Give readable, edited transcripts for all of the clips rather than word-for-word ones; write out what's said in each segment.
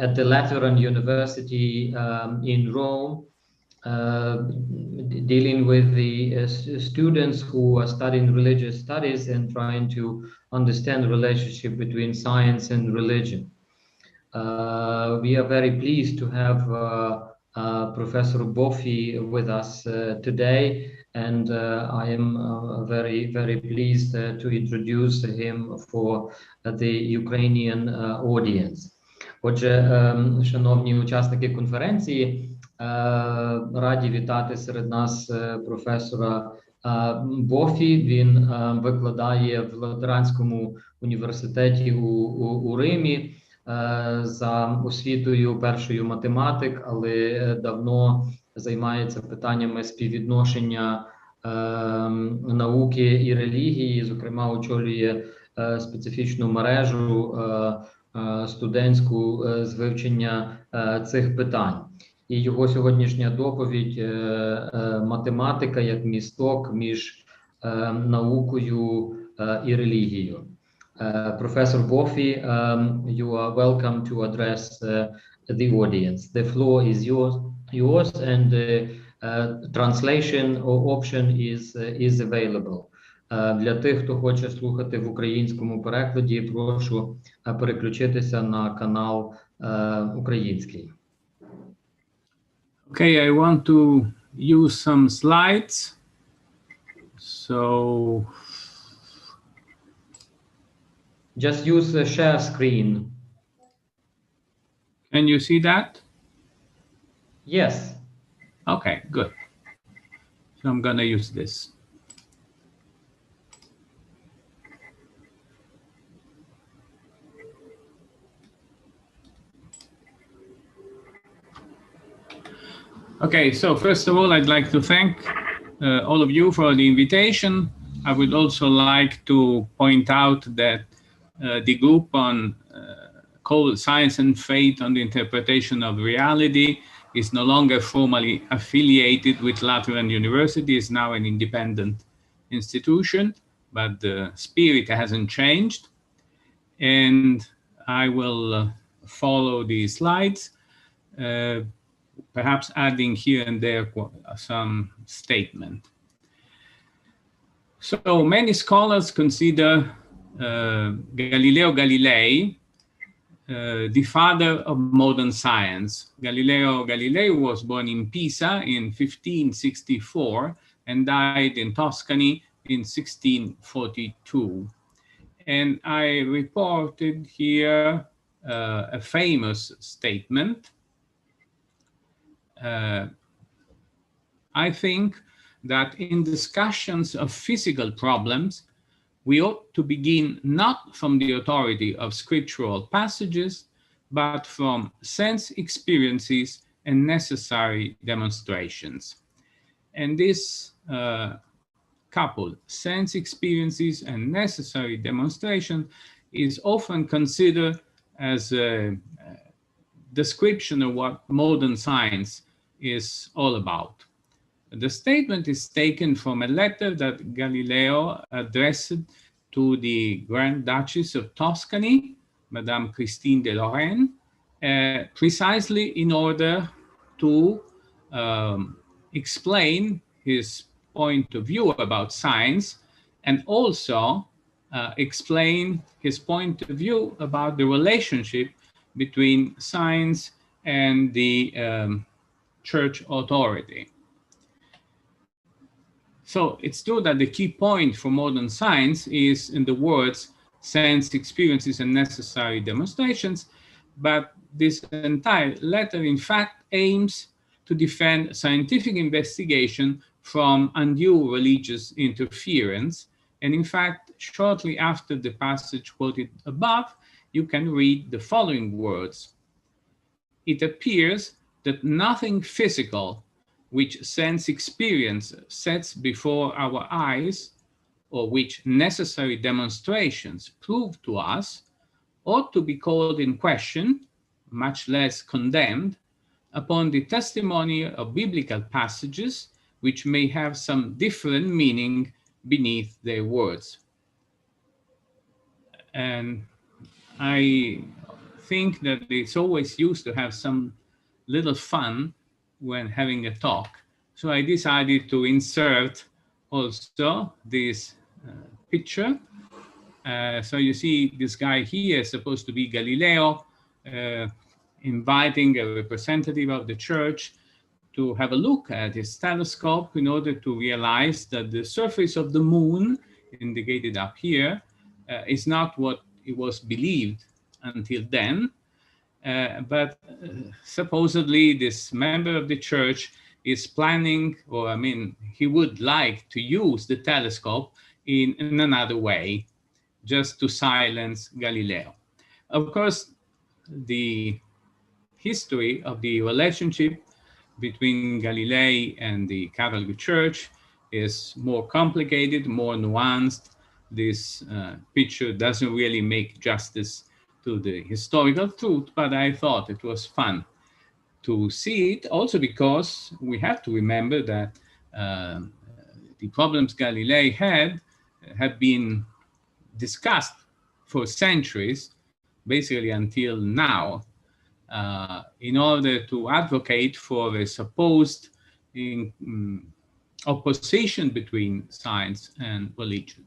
at the Lateran University in Rome, dealing with the students who are studying religious studies and trying to understand the relationship between science and religion. We are very pleased to have Professor Boffi with us today, and I am very, very pleased to introduce him for the Ukrainian audience. Отже, шановні учасники конференції, раді вітати серед нас професора Бофі. Він викладає в Латеранському університеті у Римі, за освітою першою математик, але давно займається питаннями співвідношення науки і релігії, зокрема очолює специфічну мережу студентську з вивчення цих питань. І його сьогоднішня доповідь математика як місток між наукою і релігією. Professor Boffi, you are welcome to address the audience. The floor is yours, and the translation option is available. Для тих, хто хоче слухати в українському перекладі, прошу переключитися на канал український. Okay, I want to use some slides. So just use the share screen. Can you see that? Yes. Okay, good. So I'm going to use this. Okay, so first of all, I'd like to thank all of you for the invitation. I would also like to point out that the group on called Science and Faith on the Interpretation of Reality is no longer formally affiliated with Lateran University. It's now an independent institution, but the spirit hasn't changed. And I will follow the slides, perhaps adding here and there some statement. So many scholars consider Galileo Galilei the father of modern science. Galileo Galilei was born in Pisa in 1564 and died in Tuscany in 1642. And I reported here a famous statement. I think that in discussions of physical problems, we ought to begin not from the authority of scriptural passages, but from sense experiences and necessary demonstrations. And this coupled, sense experiences and necessary demonstration, is often considered as a description of what modern science is all about. The statement is taken from a letter that Galileo addressed to the Grand Duchess of Tuscany, Madame Christine de Lorraine, precisely in order to explain his point of view about science and also explain his point of view about the relationship between science and the church authority. So it's true that the key point for modern science is in the words sense experiences and necessary demonstrations, but this entire letter in fact aims to defend scientific investigation from undue religious interference. And in fact, shortly after the passage quoted above, you can read the following words. It appears that nothing physical which sense experience sets before our eyes, or which necessary demonstrations prove to us, ought to be called in question, much less condemned, upon the testimony of biblical passages which may have some different meaning beneath their words. And I think that it's always used to have some little fun when having a talk. So I decided to insert also this picture. So you see this guy here is supposed to be Galileo, inviting a representative of the church to have a look at his telescope in order to realize that the surface of the moon, indicated up here, is not what it was believed until then. But supposedly this member of the church is planning, or I mean, he would like to use the telescope in another way, just to silence Galileo. Of course, the history of the relationship between Galilei and the Catholic Church is more complicated, more nuanced. This picture doesn't really make justice to the historical truth, but I thought it was fun to see it, also because we have to remember that the problems Galilei had have been discussed for centuries, basically until now, in order to advocate for a supposed opposition between science and religion.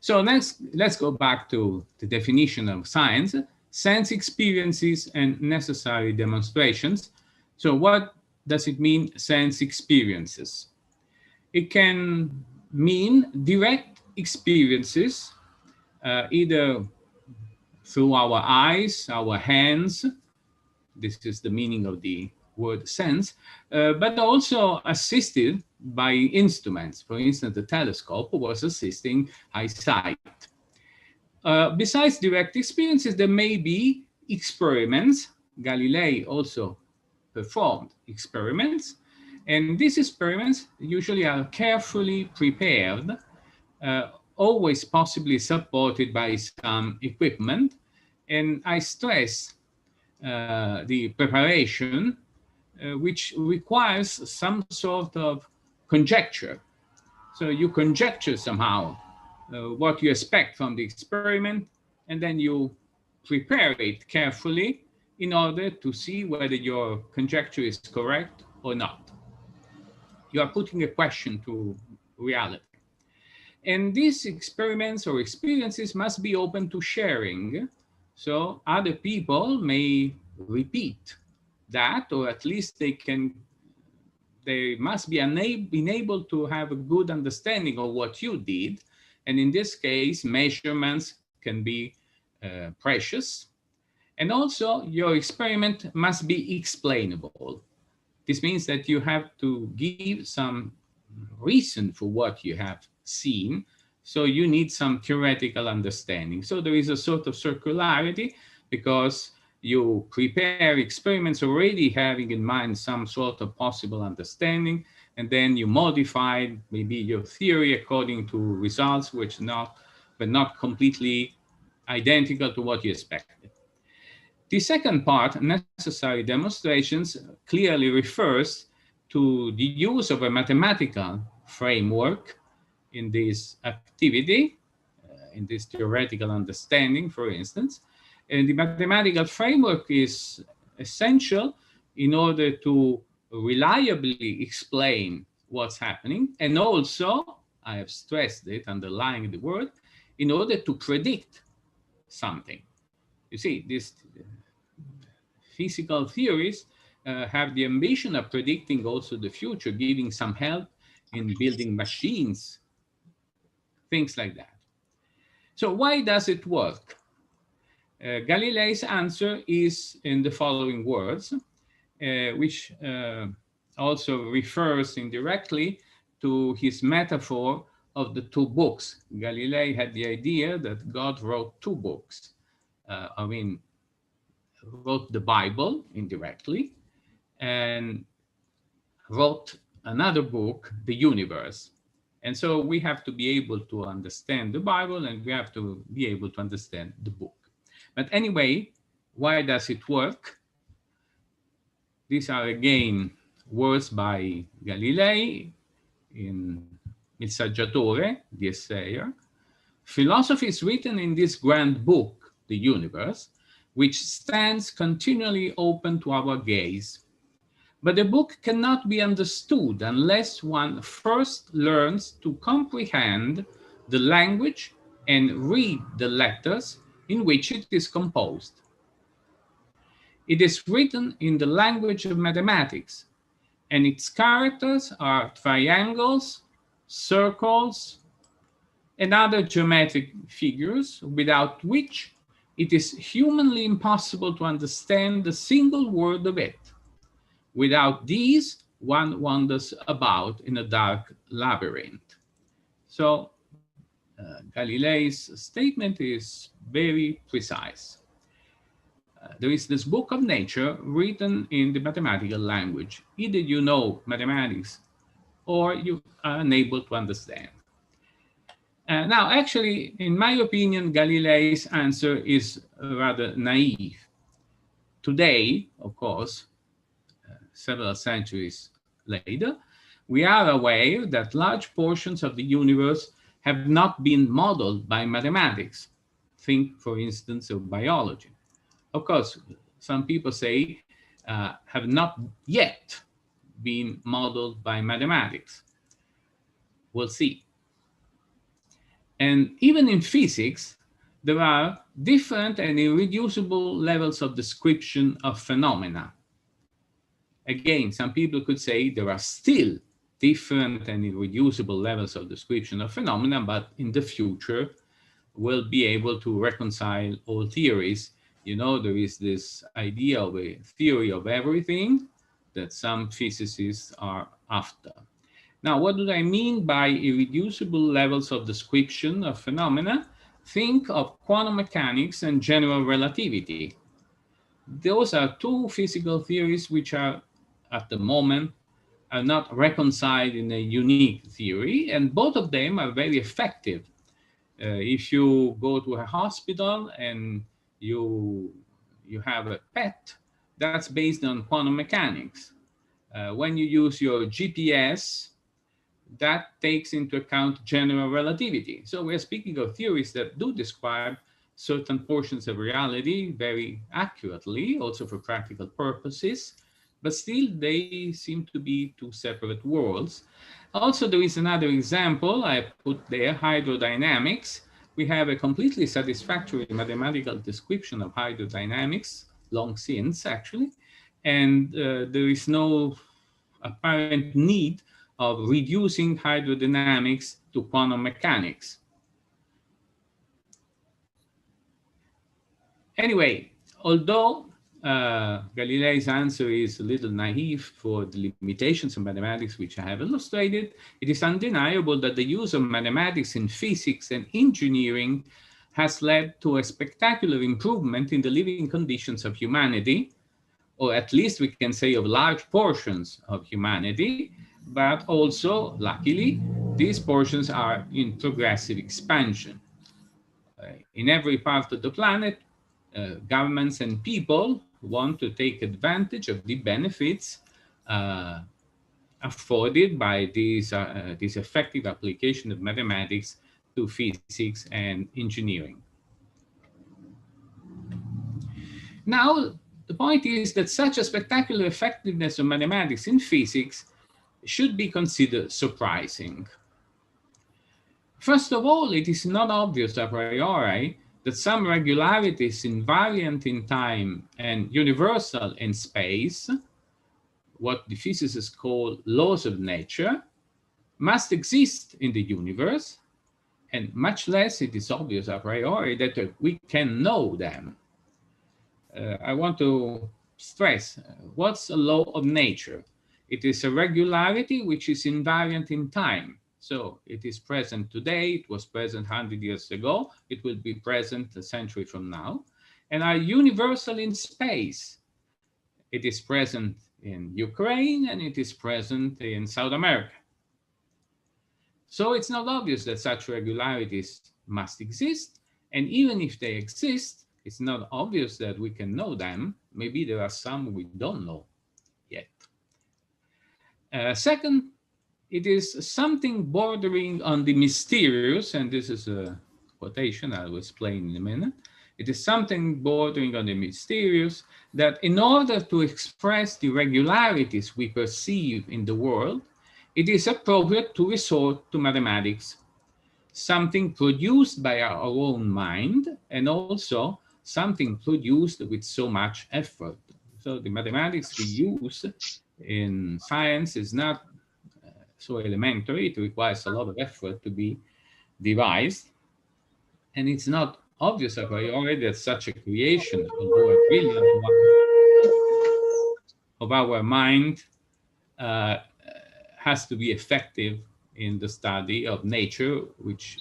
So let's go back to the definition of science: sense experiences and necessary demonstrations. So what does it mean, sense experiences? It can mean direct experiences, either through our eyes, our hands. This is the meaning of the word sense, but also assisted by instruments. For instance, the telescope was assisting eyesight. Besides direct experiences, there may be experiments. Galilei also performed experiments, and these experiments usually are carefully prepared, always possibly supported by some equipment. And I stress the preparation, which requires some sort of conjecture. So you conjecture somehow what you expect from the experiment, and then you prepare it carefully in order to see whether your conjecture is correct or not. You are putting a question to reality. And these experiments or experiences must be open to sharing, so other people may repeat that, or at least they must be able to have a good understanding of what you did. And in this case, measurements can be precious. And also, your experiment must be explainable. This means that you have to give some reason for what you have seen. So you need some theoretical understanding. So there is a sort of circularity, because you prepare experiments already having in mind some sort of possible understanding, and then you modify maybe your theory according to results which were not completely identical to what you expected. The second part, necessary demonstrations, clearly refers to the use of a mathematical framework in this activity, in this theoretical understanding, for instance. And the mathematical framework is essential in order to reliably explain what's happening, and also, I have stressed it, underlying the word, in order to predict something. You see, these physical theories have the ambition of predicting also the future, giving some help in building machines, things like that. So why does it work? Galilei's answer is in the following words, which also refers indirectly to his metaphor of the two books. Galilei had the idea that God wrote two books. Wrote the Bible indirectly, and wrote another book, the universe. And so we have to be able to understand the Bible, and we have to be able to understand the book. But anyway, why does it work? These are again words by Galilei in Il Saggiatore, the Essayer. Philosophy is written in this grand book, the universe, which stands continually open to our gaze. But the book cannot be understood unless one first learns to comprehend the language and read the letters in which it is composed. It is written in the language of mathematics, and its characters are triangles, circles, and other geometric figures without which it is humanly impossible to understand a single word of it. Without these, one wanders about in a dark labyrinth. So Galilei's statement is very precise. There is this book of nature written in the mathematical language. Either you know mathematics or you are unable to understand. Now, actually, in my opinion, Galilei's answer is rather naive. Today, of course, several centuries later, we are aware that large portions of the universe have not been modeled by mathematics. Think, for instance, of biology. Of course, some people say have not yet been modeled by mathematics. We'll see. And even in physics, there are different and irreducible levels of description of phenomena. Again, some people could say there are still different and irreducible levels of description of phenomena, but in the future, we'll be able to reconcile all theories. You know, there is this idea of a theory of everything that some physicists are after. Now, what do I mean by irreducible levels of description of phenomena? Think of quantum mechanics and general relativity. Those are two physical theories which are, at the moment, are not reconciled in a unique theory, and both of them are very effective. If you go to a hospital and you have a pet, that's based on quantum mechanics. When you use your GPS, that takes into account general relativity. So we're speaking of theories that do describe certain portions of reality very accurately, also for practical purposes, but still they seem to be two separate worlds. Also, there is another example I put there, hydrodynamics. We have a completely satisfactory mathematical description of hydrodynamics, long since actually, and there is no apparent need of reducing hydrodynamics to quantum mechanics. Anyway, although Galilei's answer is a little naive for the limitations of mathematics which I have illustrated, it is undeniable that the use of mathematics in physics and engineering has led to a spectacular improvement in the living conditions of humanity, or at least we can say of large portions of humanity, but also, luckily, these portions are in progressive expansion. In every part of the planet, governments and people want to take advantage of the benefits afforded by this effective application of mathematics to physics and engineering. Now, the point is that such a spectacular effectiveness of mathematics in physics should be considered surprising. First of all, it is not obvious a priori that some regularities invariant in time and universal in space, what the physicists call laws of nature, must exist in the universe, and much less it is obvious a priori that we can know them. I want to stress, what's a law of nature? It is a regularity which is invariant in time. So it is present today, it was present 100 years ago, it will be present a century from now, and are universal in space. It is present in Ukraine and it is present in South America. So it's not obvious that such regularities must exist, and even if they exist, it's not obvious that we can know them. Maybe there are some we don't know yet. Second, it is something bordering on the mysterious, and this is a quotation I will explain in a minute. It is something bordering on the mysterious, that in order to express the regularities we perceive in the world, it is appropriate to resort to mathematics, something produced by our own mind, and also something produced with so much effort. So the mathematics we use in science is not so elementary. It requires a lot of effort to be devised. And it's not obvious a priori that such a creation, although a brilliant one, of our mind has to be effective in the study of nature, which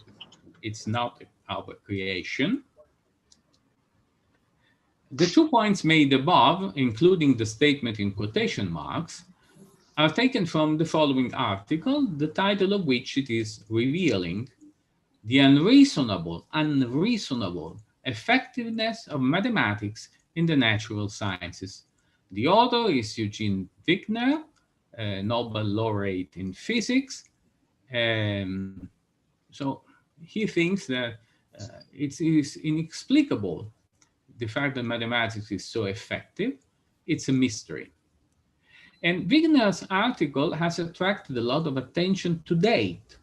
it's not our creation. The 2 points made above, including the statement in quotation marks, are taken from the following article, the title of which it is Revealing the unreasonable effectiveness of mathematics in the natural sciences. The author is Eugene Wigner, a Nobel laureate in physics. So he thinks that it is inexplicable, the fact that mathematics is so effective. It's a mystery. And Wigner's article has attracted a lot of attention to date,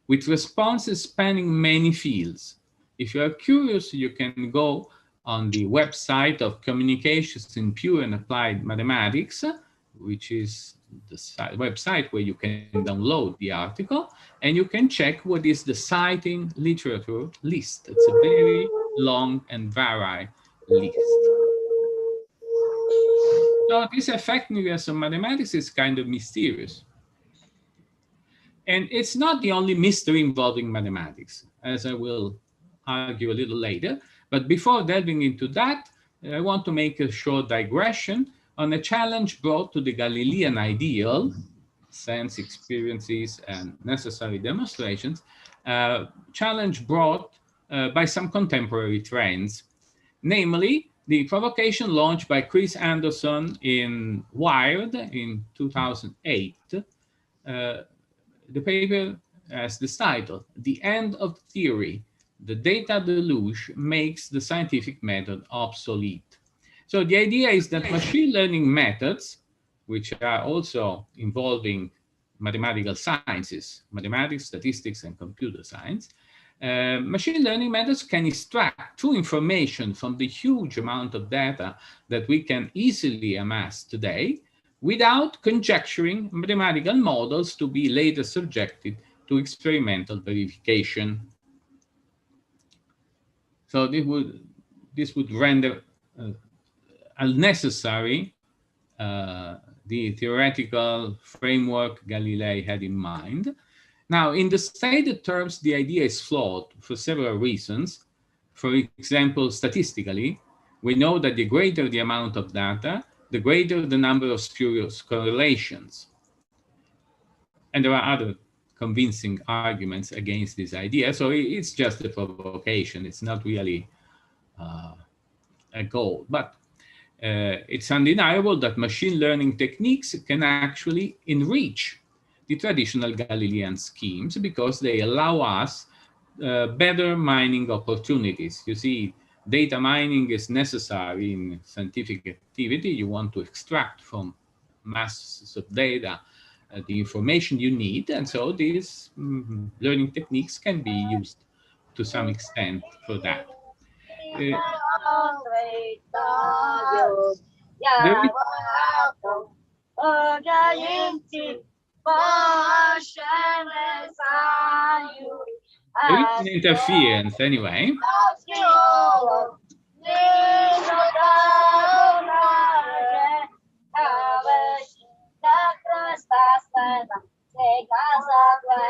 with responses spanning many fields. If you are curious, you can go on the website of Communications in Pure and Applied Mathematics, which is the website where you can download the article, and you can check what is the citing literature list. It's a very long and varied list. So this effectiveness of mathematics is kind of mysterious. And it's not the only mystery involving mathematics, as I will argue a little later. But before delving into that, I want to make a short digression on a challenge brought to the Galilean ideal, sense experiences and necessary demonstrations, challenge brought by some contemporary trends, namely the provocation launched by Chris Anderson in Wired in 2008. The paper has this title, The End of Theory, the Data Deluge Makes the Scientific Method Obsolete. So the idea is that machine learning methods, which are also involving mathematical sciences, mathematics, statistics, and computer science, machine learning methods can extract true information from the huge amount of data that we can easily amass today without conjecturing mathematical models to be later subjected to experimental verification. So this would render unnecessary the theoretical framework Galilei had in mind. Now, in the stated terms, the idea is flawed for several reasons. For example, statistically, we know that the greater the amount of data, the greater the number of spurious correlations. And there are other convincing arguments against this idea. So it's just a provocation. It's not really a goal. But it's undeniable that machine learning techniques can actually enrich the traditional Galilean schemes because they allow us better mining opportunities. You see, data mining is necessary in scientific activity. You want to extract from masses of data the information you need. And so these learning techniques can be used to some extent for that. There is an interference anyway.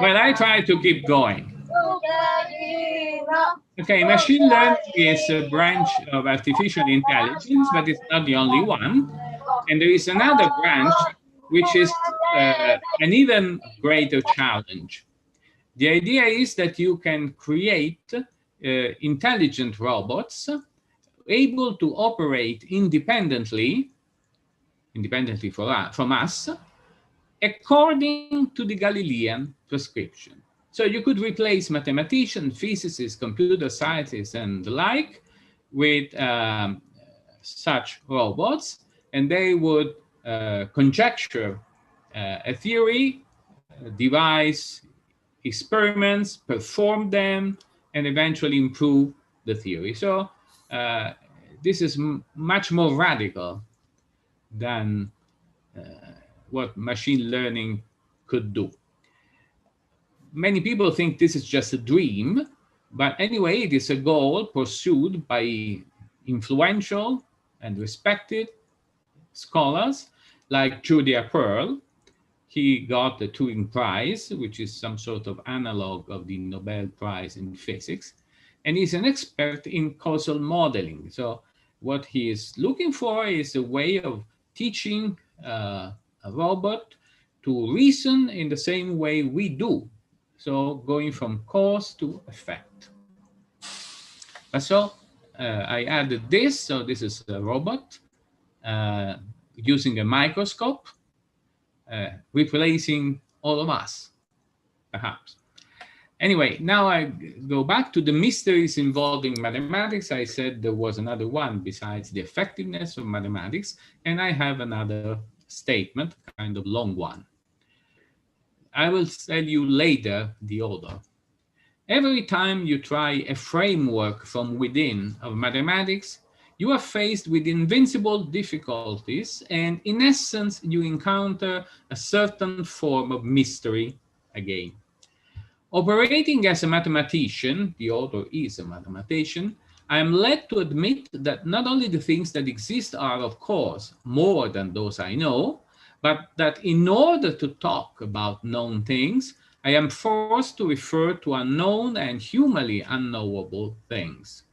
Well, I try to keep going. Okay, machine learning is a branch of artificial intelligence, but it's not the only one. And there is another branch, which is an even greater challenge. The idea is that you can create intelligent robots able to operate independently from us, according to the Galilean prescription. So you could replace mathematicians, physicists, computer scientists, and the like with such robots, and they would conjecture a theory, devise experiments, perform them, and eventually improve the theory. So this is much more radical than what machine learning could do. Many people think this is just a dream, but anyway, it is a goal pursued by influential and respected scholars like Julia Pearl. He got the Turing Prize, which is some sort of analog of the Nobel Prize in physics, and he's an expert in causal modeling. So what he is looking for is a way of teaching a robot to reason in the same way we do. So going from cause to effect. So I added this. So this is a robot using a microscope, replacing all of us, perhaps. Anyway, now I go back to the mysteries involving mathematics. I said there was another one besides the effectiveness of mathematics, and I have another statement, kind of long one. I will tell you later the order. Every time you try a framework from within of mathematics, you are faced with invincible difficulties, and in essence, you encounter a certain form of mystery again. Operating as a mathematician, the author is a mathematician, I am led to admit that not only the things that exist are, of course, more than those I know, but that in order to talk about known things, I am forced to refer to unknown and humanly unknowable things.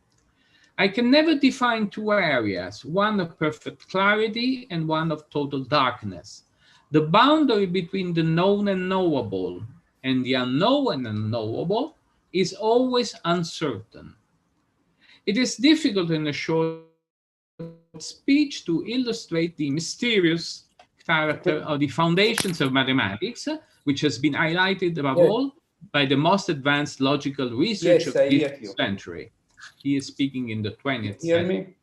I can never define two areas, one of perfect clarity and one of total darkness. The boundary between the known and knowable and the unknown and unknowable is always uncertain. It is difficult in a short speech to illustrate the mysterious character of the foundations of mathematics, which has been highlighted above all by the most advanced logical research of this century. He is speaking in the 20th century.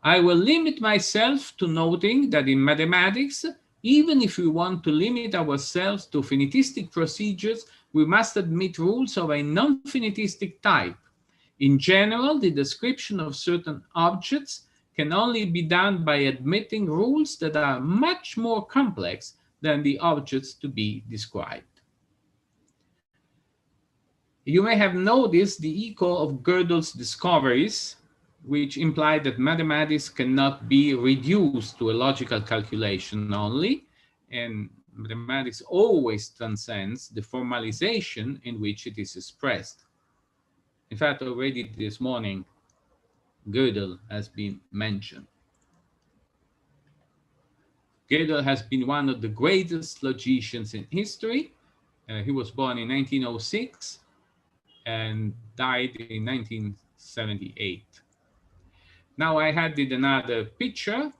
I will limit myself to noting that in mathematics, even if we want to limit ourselves to finitistic procedures, we must admit rules of a non-finitistic type. In general, the description of certain objects can only be done by admitting rules that are much more complex than the objects to be described. You may have noticed the echo of Gödel's discoveries, which implied that mathematics cannot be reduced to a logical calculation only, and mathematics always transcends the formalization in which it is expressed. In fact, already this morning, Gödel has been mentioned. Gödel has been one of the greatest logicians in history. He was born in 1906 and died in 1978. Now I added another picture.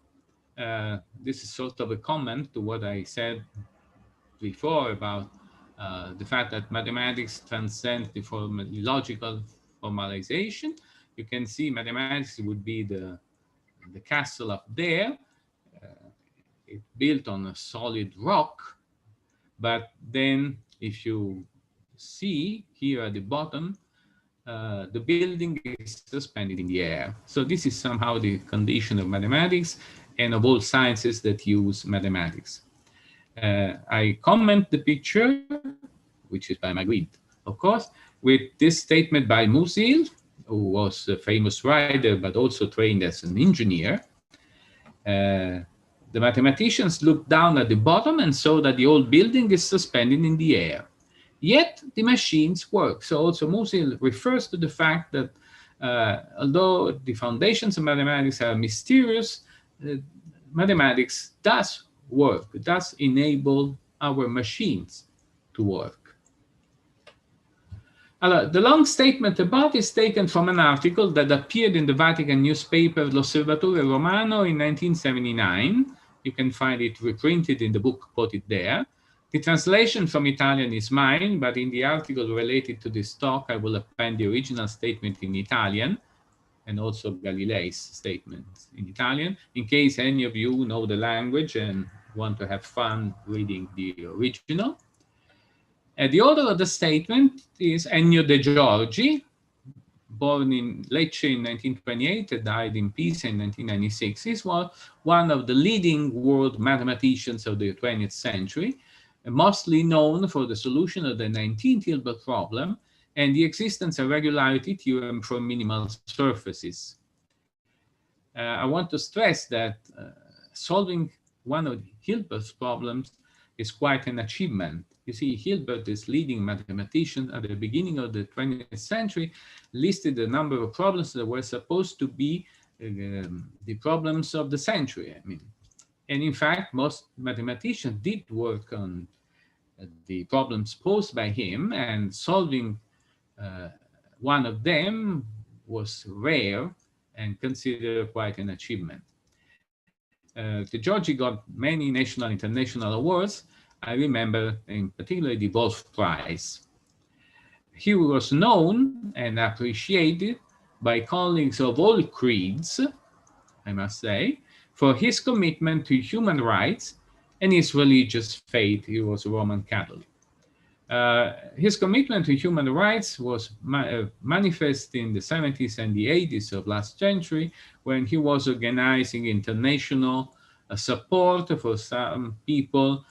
This is sort of a comment to what I said before about the fact that mathematics transcends the logical formalization. You can see mathematics would be the castle up there. It's built on a solid rock, but then if you see here at the bottom, the building is suspended in the air. So this is somehow the condition of mathematics and of all sciences that use mathematics. I comment the picture, which is by Magritte, of course, with this statement by Musil, who was a famous writer, but also trained as an engineer. The mathematicians looked down at the bottom and saw that the old building is suspended in the air. Yet the machines work. So also Musil refers to the fact that although the foundations of mathematics are mysterious, mathematics does work, it does enable our machines to work. The long statement above is taken from an article that appeared in the Vatican newspaper L'Osservatore Romano in 1979. You can find it reprinted in the book quoted there. The translation from Italian is mine, but in the article related to this talk, I will append the original statement in Italian. and also Galilei's statements in Italian, in case any of you know the language and want to have fun reading the original. The author of the statement is Ennio De Giorgi, born in Lecce in 1928, died in Pisa in 1996. He's one of the leading world mathematicians of the 20th century, mostly known for the solution of the 19th Hilbert problem and the existence of regularity theorem for minimal surfaces. I want to stress that solving one of Hilbert's problems is quite an achievement. You see, Hilbert, this leading mathematician at the beginning of the 20th century, listed a number of problems that were supposed to be the problems of the century. I mean, and in fact, most mathematicians did work on the problems posed by him, and solving one of them was rare and considered quite an achievement. De Giorgi got many national and international awards. I remember in particular the Wolf Prize. He was known and appreciated by colleagues of all creeds, I must say, for his commitment to human rights and his religious faith. He was a Roman Catholic. His commitment to human rights was manifest in the 70s and the 80s of last century, when he was organizing international support for some people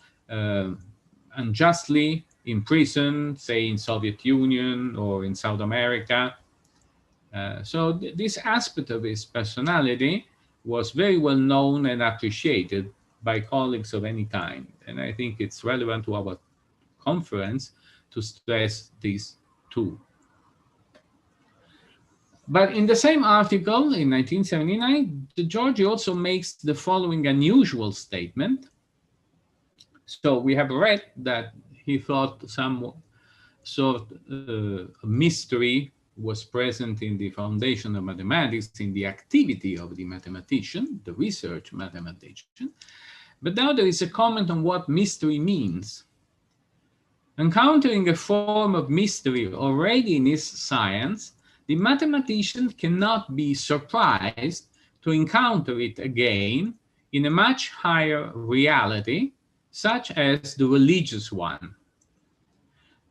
unjustly imprisoned, say in Soviet Union or in South America. So this aspect of his personality was very well known and appreciated by colleagues of any kind. And I think it's relevant to our conference to stress these two. But in the same article in 1979, De Giorgi also makes the following unusual statement. So we have read that he thought some sort of mystery was present in the foundation of mathematics, in the activity of the mathematician, the research mathematician. But now there is a comment on what mystery means. Encountering a form of mystery already in his science, the mathematician cannot be surprised to encounter it again in a much higher reality, such as the religious one.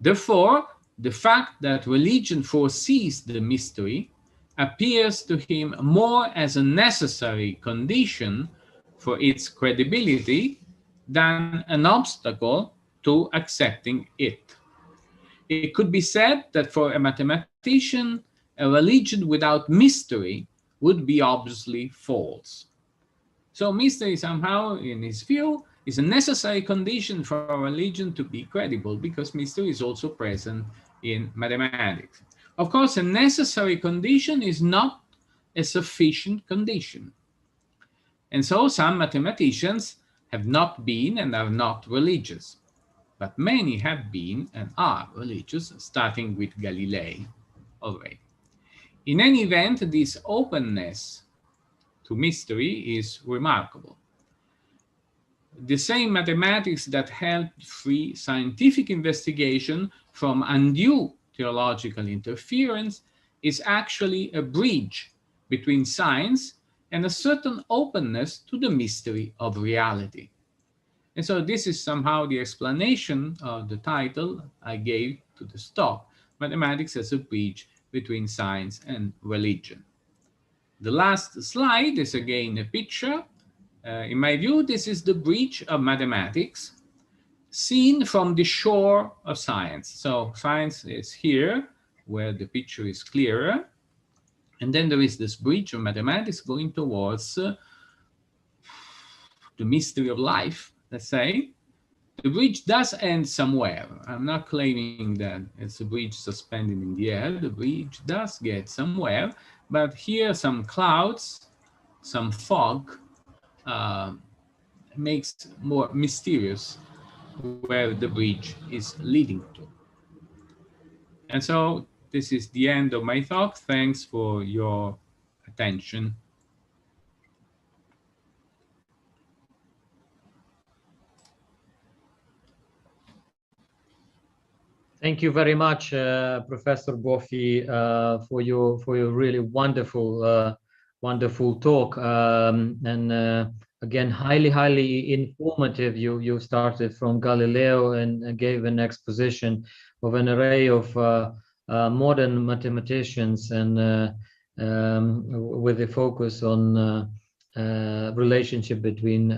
Therefore, the fact that religion foresees the mystery appears to him more as a necessary condition for its credibility than an obstacle to accepting it. It could be said that for a mathematician, a religion without mystery would be obviously false. So mystery somehow, in his view, is a necessary condition for a religion to be credible, because mystery is also present in mathematics. Of course, a necessary condition is not a sufficient condition. And so some mathematicians have not been and are not religious, but many have been and are religious, starting with Galilei already. In any event, this openness to mystery is remarkable. The same mathematics that helped free scientific investigation from undue theological interference is actually a bridge between science and a certain openness to the mystery of reality. And so this is somehow the explanation of the title I gave to the talk, Mathematics as a Bridge between Science and Religion. The last slide is again a picture. In my view, this is the bridge of mathematics seen from the shore of science. So science is here, where the picture is clearer. And then there is this bridge of mathematics going towards the mystery of life, let's say. The bridge does end somewhere. I'm not claiming that it's a bridge suspended in the air. The bridge does get somewhere, but here some clouds, some fog, makes more mysterious where the bridge is leading to. And so this is the end of my talk. Thanks for your attention. Thank you very much, Professor Boffi, for your really wonderful talk, and again, highly informative. You started from Galileo and gave an exposition of an array of modern mathematicians, and with a focus on relationship between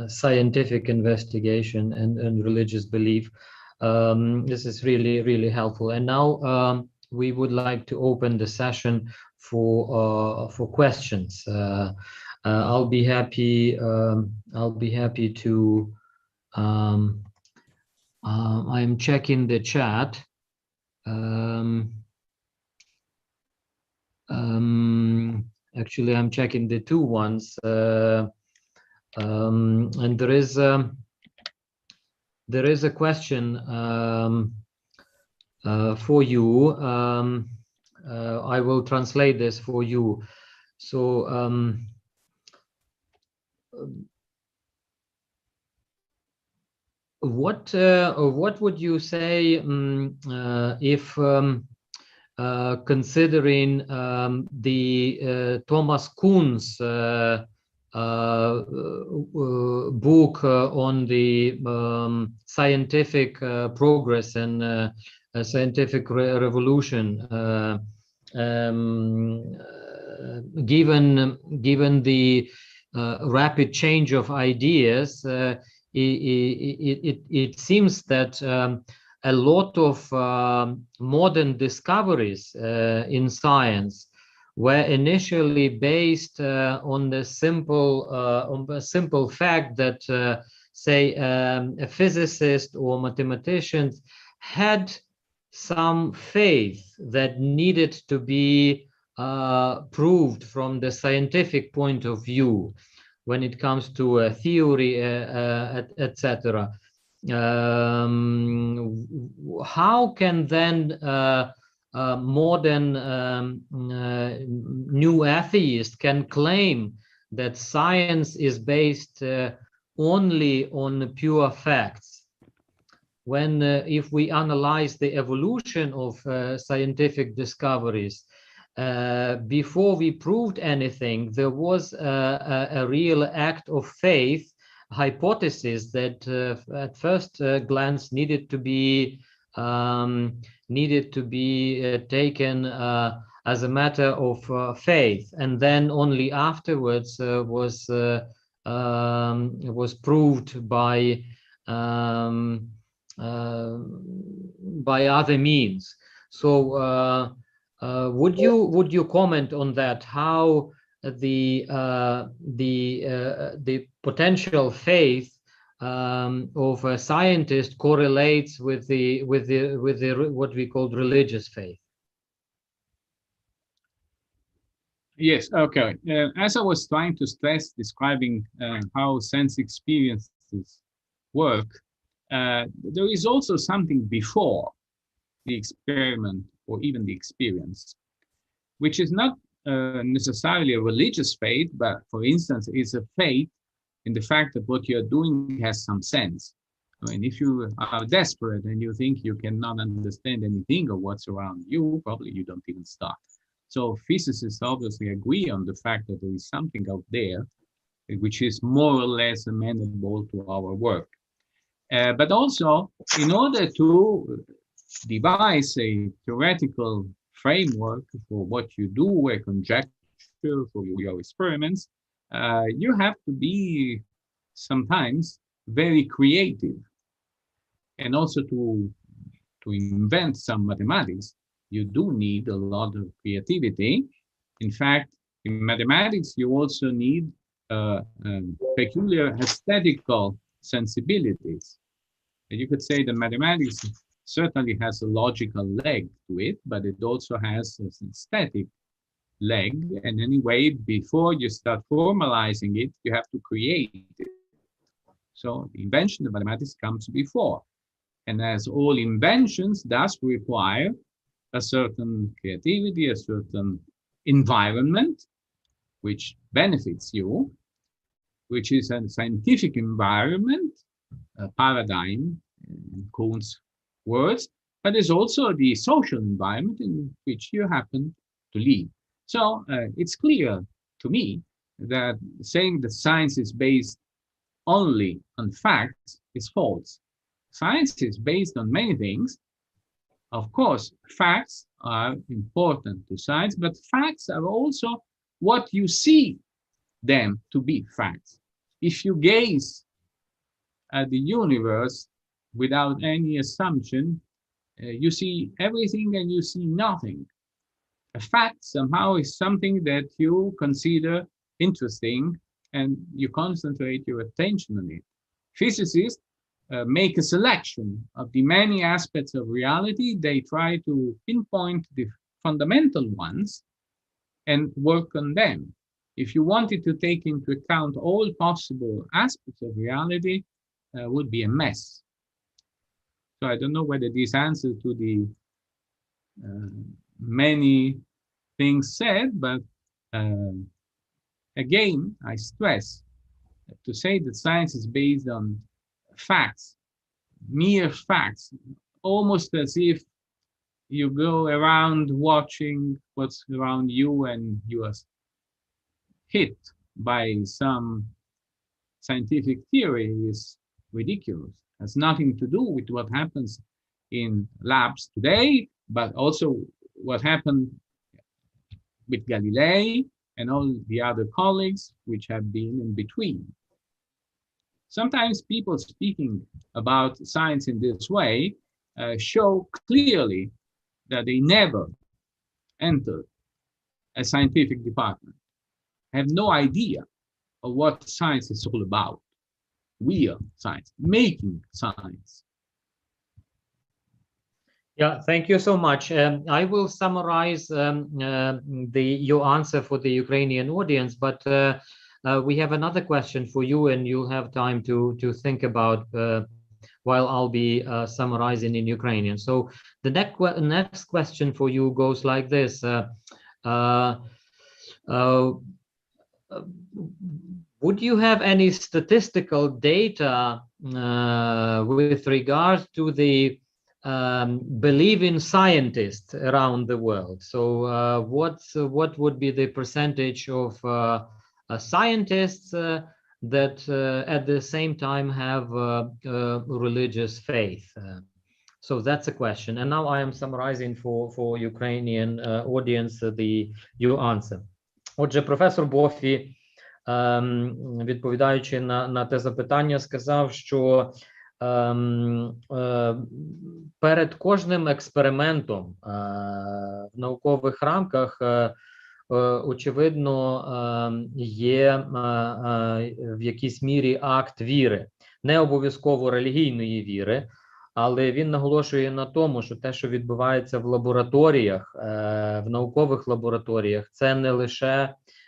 scientific investigation and religious belief. This is really helpful. And now we would like to open the session for questions. I'll be happy to. I'm checking the chat. Actually, I'm checking the two ones, and there is a question for you. I will translate this for you. So what would you say if considering the Thomas Kuhn's book on the scientific progress and scientific revolution, given the rapid change of ideas, it seems that a lot of modern discoveries in science were initially based on the simple fact that, say, a physicist or mathematicians had some faith that needed to be proved from the scientific point of view when it comes to a theory, etc. How can then modern new atheists can claim that science is based only on pure facts, when if we analyze the evolution of scientific discoveries, before we proved anything, there was a real act of faith, hypothesis that at first glance needed to be taken as a matter of faith, and then only afterwards was proved by other means. So would you comment on that? How the potential faith of a scientist correlates with the what we call religious faith? Yes, okay. As I was trying to stress, describing how sense experiences work, there is also something before the experiment or even the experience, which is not necessarily a religious faith, but for instance, is a faith in the fact that what you're doing has some sense. I mean, if you are desperate and you think you cannot understand anything of what's around you, probably you don't even start. So physicists obviously agree on the fact that there is something out there which is more or less amenable to our work. But also, in order to devise a theoretical framework for what you do, a conjecture for your experiments, you have to be sometimes very creative. And also to invent some mathematics, you do need a lot of creativity. In fact, in mathematics, you also need peculiar aesthetical sensibilities. And you could say that mathematics certainly has a logical leg to it, but it also has an aesthetic leg. And anyway, before you start formalizing it, you have to create it. So the invention of mathematics comes before. And as all inventions does require a certain creativity, a certain environment, which benefits you, which is a scientific environment, a paradigm, in Kuhn's words, but there's also the social environment in which you happen to live. So it's clear to me that saying that science is based only on facts is false. Science is based on many things. Of course, facts are important to science, but facts are also what you see them to be facts. If you gaze at the universe without any assumption, you see everything and you see nothing. A fact somehow is something that you consider interesting and you concentrate your attention on it. Physicists make a selection of the many aspects of reality. They try to pinpoint the fundamental ones and work on them. If you wanted to take into account all possible aspects of reality, would be a mess. So I don't know whether this answers to the many things said, but again, I stress to say that science is based on facts, mere facts, almost as if you go around watching what's around you and you are hit by some scientific theory is ridiculous. It has nothing to do with what happens in labs today, but also what happened with Galilei and all the other colleagues which have been in between. Sometimes people speaking about science in this way show clearly that they never entered a scientific department, have no idea of what science is all about. We are science, making science. Yeah, thank you so much. I will summarize your answer for the Ukrainian audience, but we have another question for you, and you'll have time to think about while I'll be summarizing in Ukrainian. So the next question for you goes like this. Would you have any statistical data with regards to the believing scientists around the world? So what would be the percentage of scientists that at the same time have religious faith? So that's a question. And now I am summarizing for Ukrainian audience your answer. Отже, професор Бофі, відповідаючи на те запитання, сказав, що перед кожним експериментом в наукових рамках, очевидно, є в якійсь мірі акт віри, не обов'язково релігійної віри, але він наголошує на тому, що те, що відбувається в лабораторіях, в наукових лабораторіях, це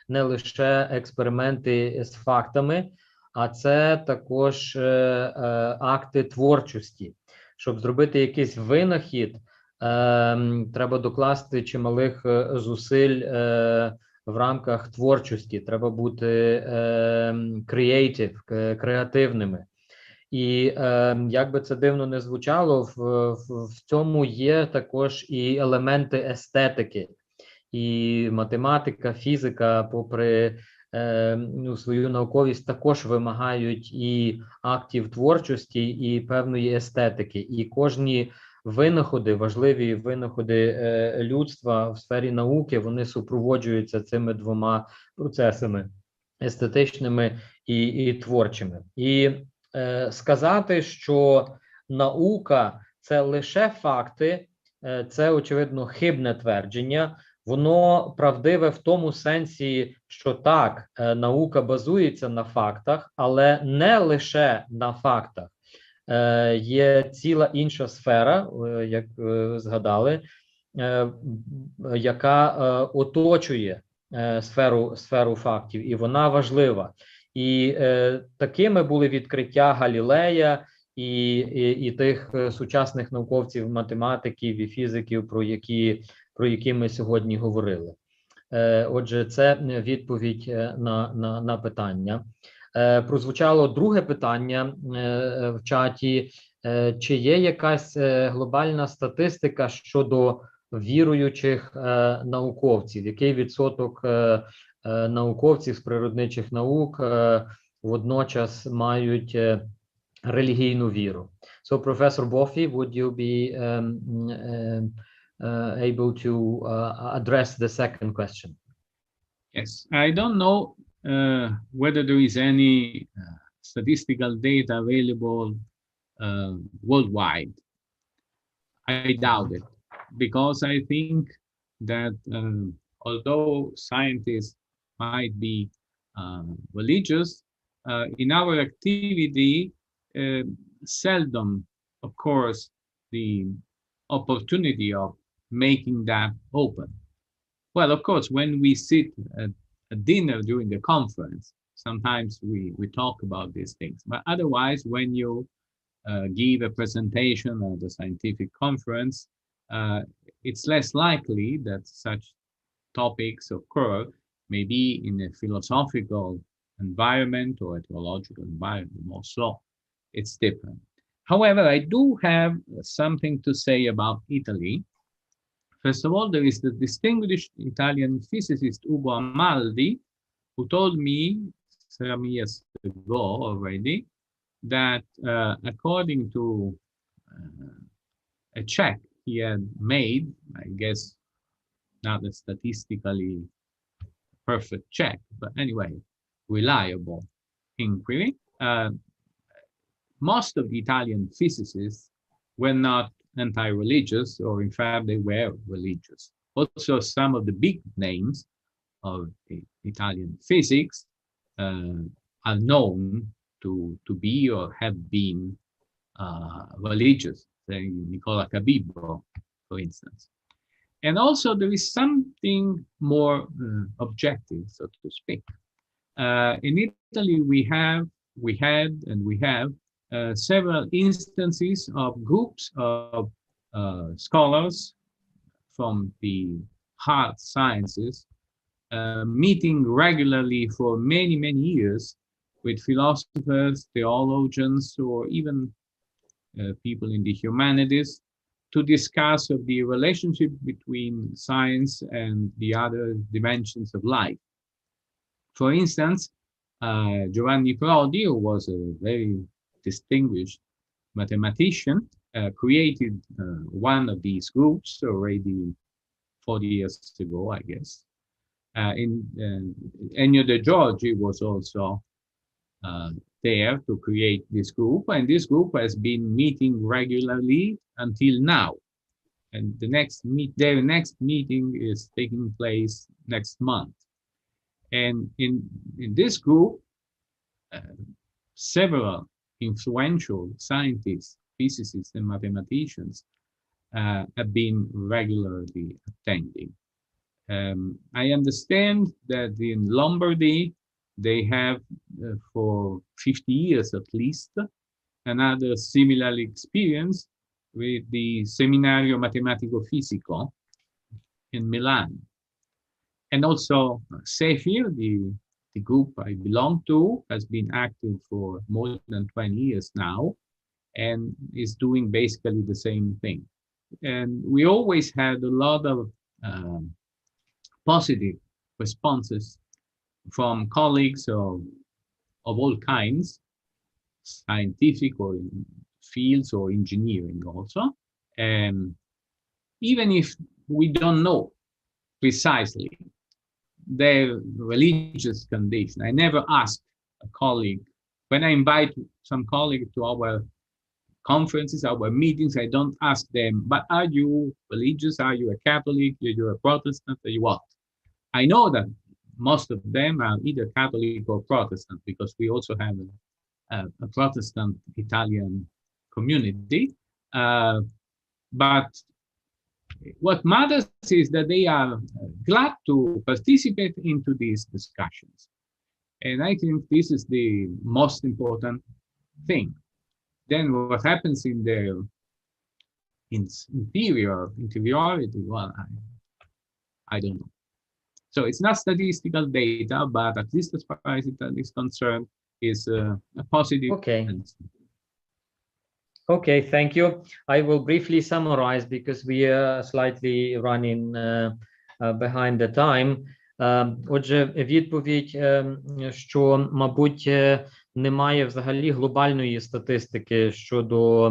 не лише експерименти з фактами, а це також акти творчості. Щоб зробити якийсь винахід, треба докласти чималих зусиль в рамках творчості, треба бути креативними. І як би це дивно не звучало, в цьому є також і елементи естетики. І математика, фізика, попри свою науковість, також вимагають і актів творчості, і певної естетики. І кожні винаходи, важливі винаходи людства в сфері науки, вони супроводжуються цими двома процесами – естетичними і творчими. І сказати, що наука – це лише факти, це, очевидно, хибне твердження. Воно правдиве в тому сенсі, що так, наука базується на фактах, але не лише на фактах. Є ціла інша сфера, як згадали, яка оточує сферу фактів, і вона важлива. І такими були відкриття Галілея і тих сучасних науковців, математиків і фізиків, про які ми сьогодні говорили. Отже, це відповідь на питання. Прозвучало друге питання в чаті, Чи є якась глобальна статистика щодо віруючих науковців? Який відсоток науковців з природничих наук водночас мають релігійну віру? So, Professor Boffi, would you be able to address the second question? Yes, I don't know whether there is any statistical data available worldwide. I doubt it, because I think that although scientists might be religious, in our activity, seldom, of course, the opportunity of making that open. Well, of course, when we sit at dinner during the conference, sometimes we talk about these things. But otherwise, when you give a presentation at a scientific conference, it's less likely that such topics occur, maybe in a philosophical environment or a theological environment. Also, it's different. However, I do have something to say about Italy. First of all, there is the distinguished Italian physicist Ugo Amaldi, who told me some years ago already that according to a check he had made, I guess not a statistically perfect check, but anyway, reliable inquiry, most of the Italian physicists were not anti-religious, or in fact they were religious. Also, some of the big names of Italian physics are known to be or have been religious, say Nicola Cabibbo, for instance. And also there is something more objective, so to speak. In Italy, we had and we have several instances of groups of scholars from the hard sciences meeting regularly for many, many years with philosophers, theologians, or even people in the humanities to discuss of the relationship between science and the other dimensions of life. For instance, Giovanni Prodi, who was a very distinguished mathematician, created one of these groups already 40 years ago, I guess. Ennio De Giorgi was also there to create this group, and this group has been meeting regularly until now. And their next meeting is taking place next month. And in this group, several influential scientists, physicists, and mathematicians have been regularly attending. I understand that in Lombardy, they have for 50 years at least, another similar experience with the Seminario Matematico Fisico in Milan. And also Sefir, the group I belong to, has been active for more than 20 years now and is doing basically the same thing. And we always had a lot of positive responses from colleagues of all kinds, scientific or in fields or engineering also. And even if we don't know precisely their religious condition, I never ask a colleague, when I invite some colleague to our conferences, our meetings, I don't ask them, but are you religious? Are you a Catholic? Are you a Protestant? Are you what? I know that most of them are either Catholic or Protestant, because we also have a Protestant Italian community. But what matters is that they are glad to participate into these discussions. And I think this is the most important thing. Then what happens in their interiority, well, I don't know. So it's not statistical data, but at least as far as Italy is concerned, is a positive. Okay. Okay, thank you. I will briefly summarize because we are slightly running behind the time. Отже, відповідь, що, мабуть, немає взагалі глобальної статистики щодо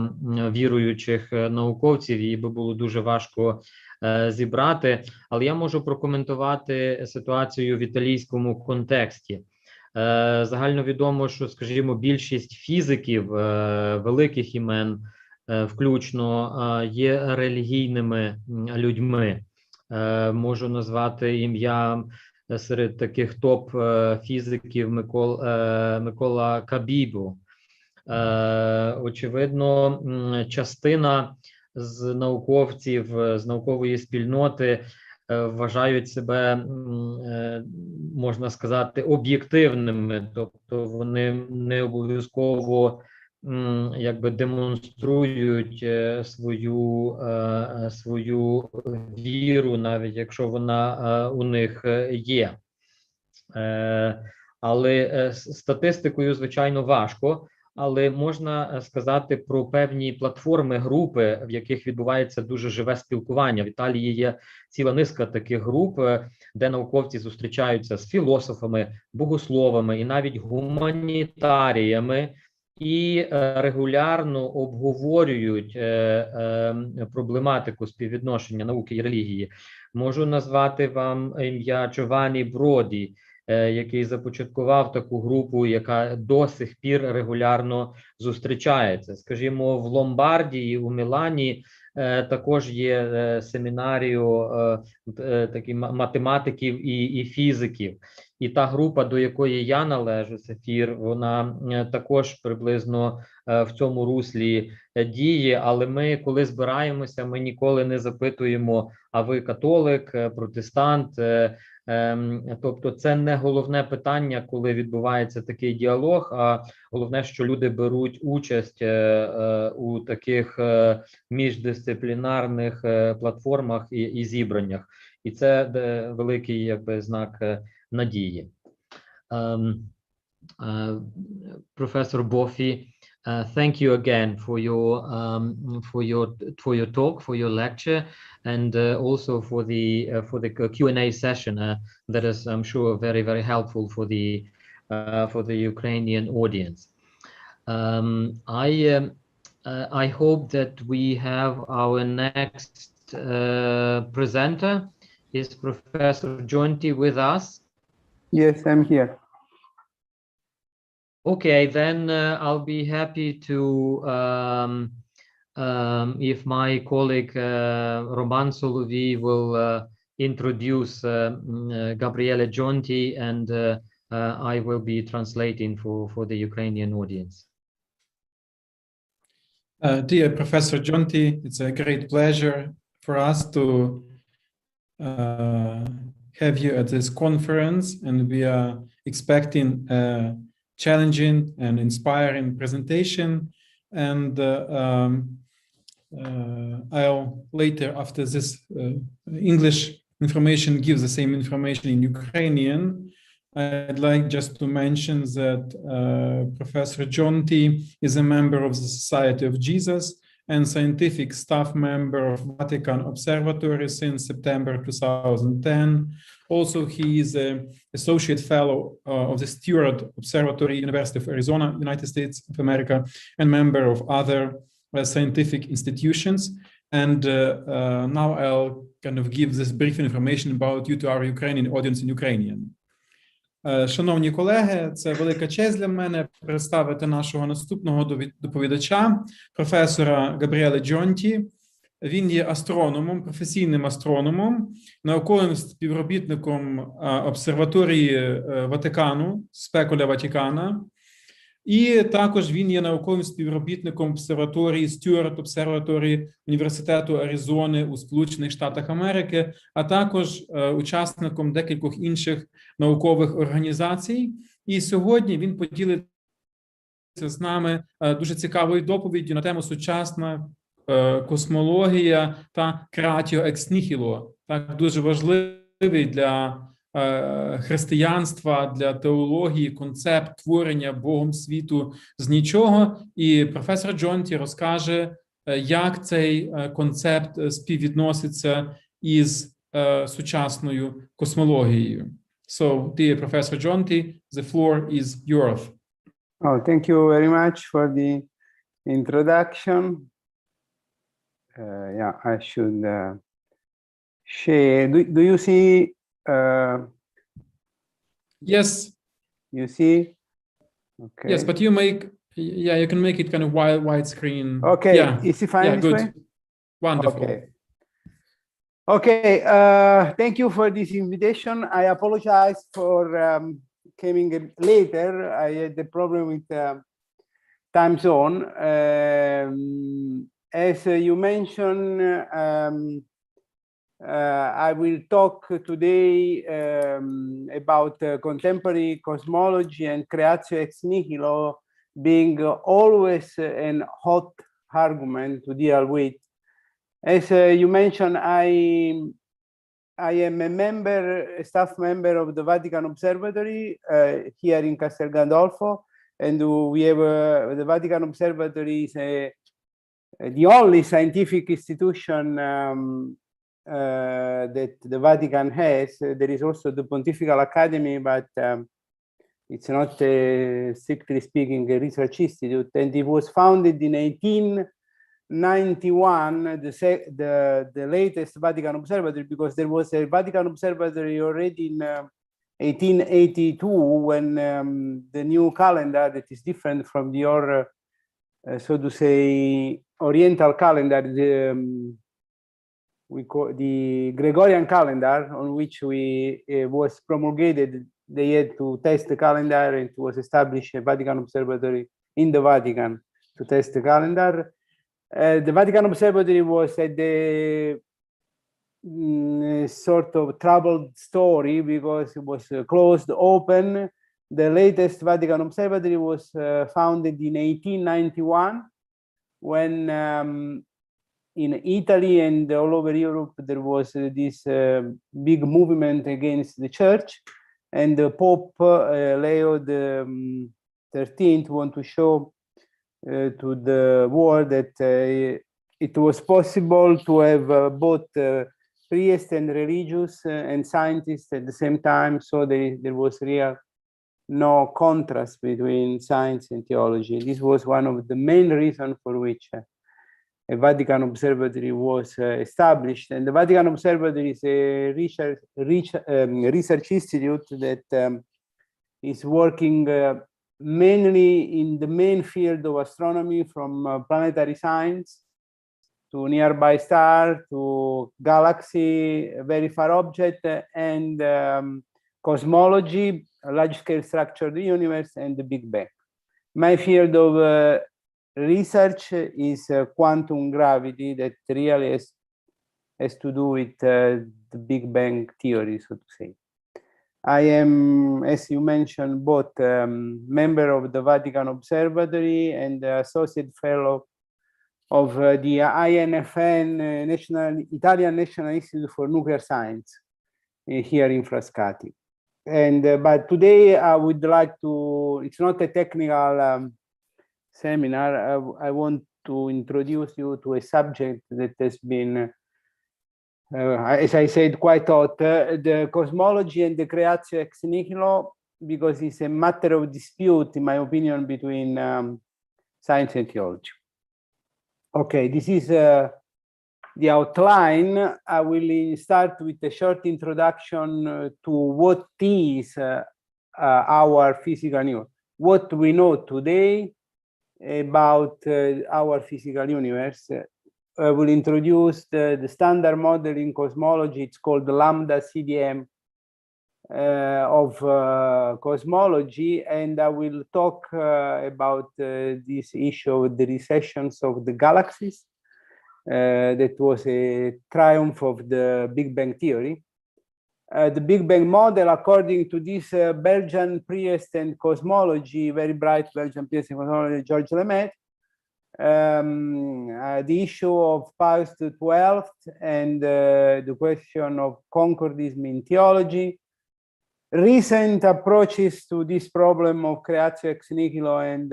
віруючих науковців, її би було дуже важко зібрати, але я можу прокоментувати ситуацію в італійському контексті. Загальновідомо, що, скажімо, більшість фізиків великих імен, включно, є релігійними людьми. Можу назвати ім'я серед таких топ-фізиків Микола Кабібу. Очевидно, частина з науковців, з наукової спільноти вважають себе, можна сказати, об'єктивними, тобто вони не обов'язково якби демонструють свою віру, навіть якщо вона у них є. Але статистикою, звичайно, важко. Але можна сказати про певні платформи, групи, в яких відбувається дуже живе спілкування. В Італії є ціла низка таких груп, де науковці зустрічаються з філософами, богословами і навіть гуманітаріями і регулярно обговорюють проблематику співвідношення науки і релігії. Можу назвати вам ім'я Джованні Броді, який започаткував таку групу, яка до сих пір регулярно зустрічається. Скажімо, в Ломбардії, у Мілані також є семінарію таких математиків і фізиків. І та група, до якої я належу, Сефір, вона також приблизно в цьому руслі діє, але ми, коли збираємося, ми ніколи не запитуємо, а ви католик, протестант. Тобто це не головне питання, коли відбувається такий діалог, а головне, що люди беруть участь у таких міждисциплінарних платформах і зібраннях. І це великий, якби, знак надії. Professor Boffi, thank you again for your talk, for your lecture, and also for the Q&A session that is, I'm sure, very, very helpful for the Ukrainian audience. I hope that we have our next presenter. Is Professor Jonti with us? Yes, I'm here. Okay, then I'll be happy to, if my colleague Roman Solovi will introduce Gabriele Jonti, and I will be translating for the Ukrainian audience. Dear Professor Jonti, it's a great pleasure for us to have you at this conference, and we are expecting challenging and inspiring presentation, and I'll later, after this English information, give the same information in Ukrainian. I'd like just to mention that Professor Jonti is a member of the Society of Jesus and scientific staff member of Vatican Observatory since September 2010. Also, he is an associate fellow of the Stewart Observatory, University of Arizona, United States of America, and member of other scientific institutions. And now I'll kind of give this brief information about you to our Ukrainian audience in Ukrainian. Шановні колеги, це велика честь для мене представити нашого наступного доповідача, професора Габріеле Джонті. Він є астрономом, професійним астрономом, науковим співробітником обсерваторії Ватикану, Спекуля Ватикана, і також він є науковим співробітником обсерваторії Стюарт Обсерваторії Університету Аризони у Сполучених Штатах Америки, а також учасником декількох інших наукових організацій. І сьогодні він поділиться з нами дуже цікавою доповіддю на тему «Сучасна космологія та кратіо екс нігіло». Так, дуже важливий для християнства, для теології, концепт творення Богом світу з нічого. І професор Джонті розкаже, як цей концепт співвідноситься із сучасною космологією. So, dear Professor Jonti, the floor is yours. Oh, thank you very much for the introduction. Yeah, I should share. Do you see? Yes. You see? Okay. Yes, but you make, yeah, you can make it kind of widescreen. Okay. Yeah. Is it fine Yeah, this good. way? Wonderful. Okay. Okay. Thank you for this invitation. I apologize for coming later. I had the problem with time zone. As you mentioned, I will talk today about contemporary cosmology and creatio ex nihilo being always an hot argument to deal with. As you mentioned, I am a staff member of the Vatican Observatory here in Castel Gandolfo, and we have the Vatican Observatory is the only scientific institution that the Vatican has. There is also the Pontifical Academy, but it's not, strictly speaking, a research institute, and it was founded in 1891, the latest Vatican Observatory, because there was a Vatican Observatory already in 1882 when the new calendar that is different from the so to say, Oriental calendar, we call the Gregorian calendar, on which we was promulgated. They had to test the calendar, and it was established a Vatican Observatory in the Vatican to test the calendar. The Vatican Observatory was at the sort of troubled story because it was closed, open. The latest Vatican Observatory was founded in 1891 when in Italy and all over Europe there was this big movement against the church, and the Pope Leo XIII wanted to show to the world that it was possible to have both priests and religious and scientists at the same time, so there was real no contrast between science and theology. This was one of the main reasons for which a Vatican Observatory was established. And the Vatican Observatory is a research institute that is working mainly in the main field of astronomy, from planetary science to nearby star to galaxy, very far object, and cosmology, large-scale structure of the universe, and the Big Bang. My field of research is quantum gravity, that really has to do with the Big Bang theory, so to say. I am, as you mentioned, both member of the Vatican Observatory and associate fellow of the INFN, Italian National Institute for Nuclear Science, here in Frascati. And but today I would like to, it's not a technical seminar. I want to introduce you to a subject that has been, as I said, quite hot, the cosmology and the creatio ex nihilo, because it's a matter of dispute, in my opinion, between science and theology. Okay, this is the outline. I will start with a short introduction to what is our physical universe, what we know today about our physical universe. I will introduce the standard model in cosmology. It's called the Lambda CDM of cosmology, and I will talk about this issue of the recessions of the galaxies. That was a triumph of the Big Bang theory. The Big Bang model, according to this Belgian priest and cosmology, very bright Belgian priest and cosmology, Georges Lemaître, the issue of Pius XII and the question of concordism in theology, recent approaches to this problem of creatio ex nihilo and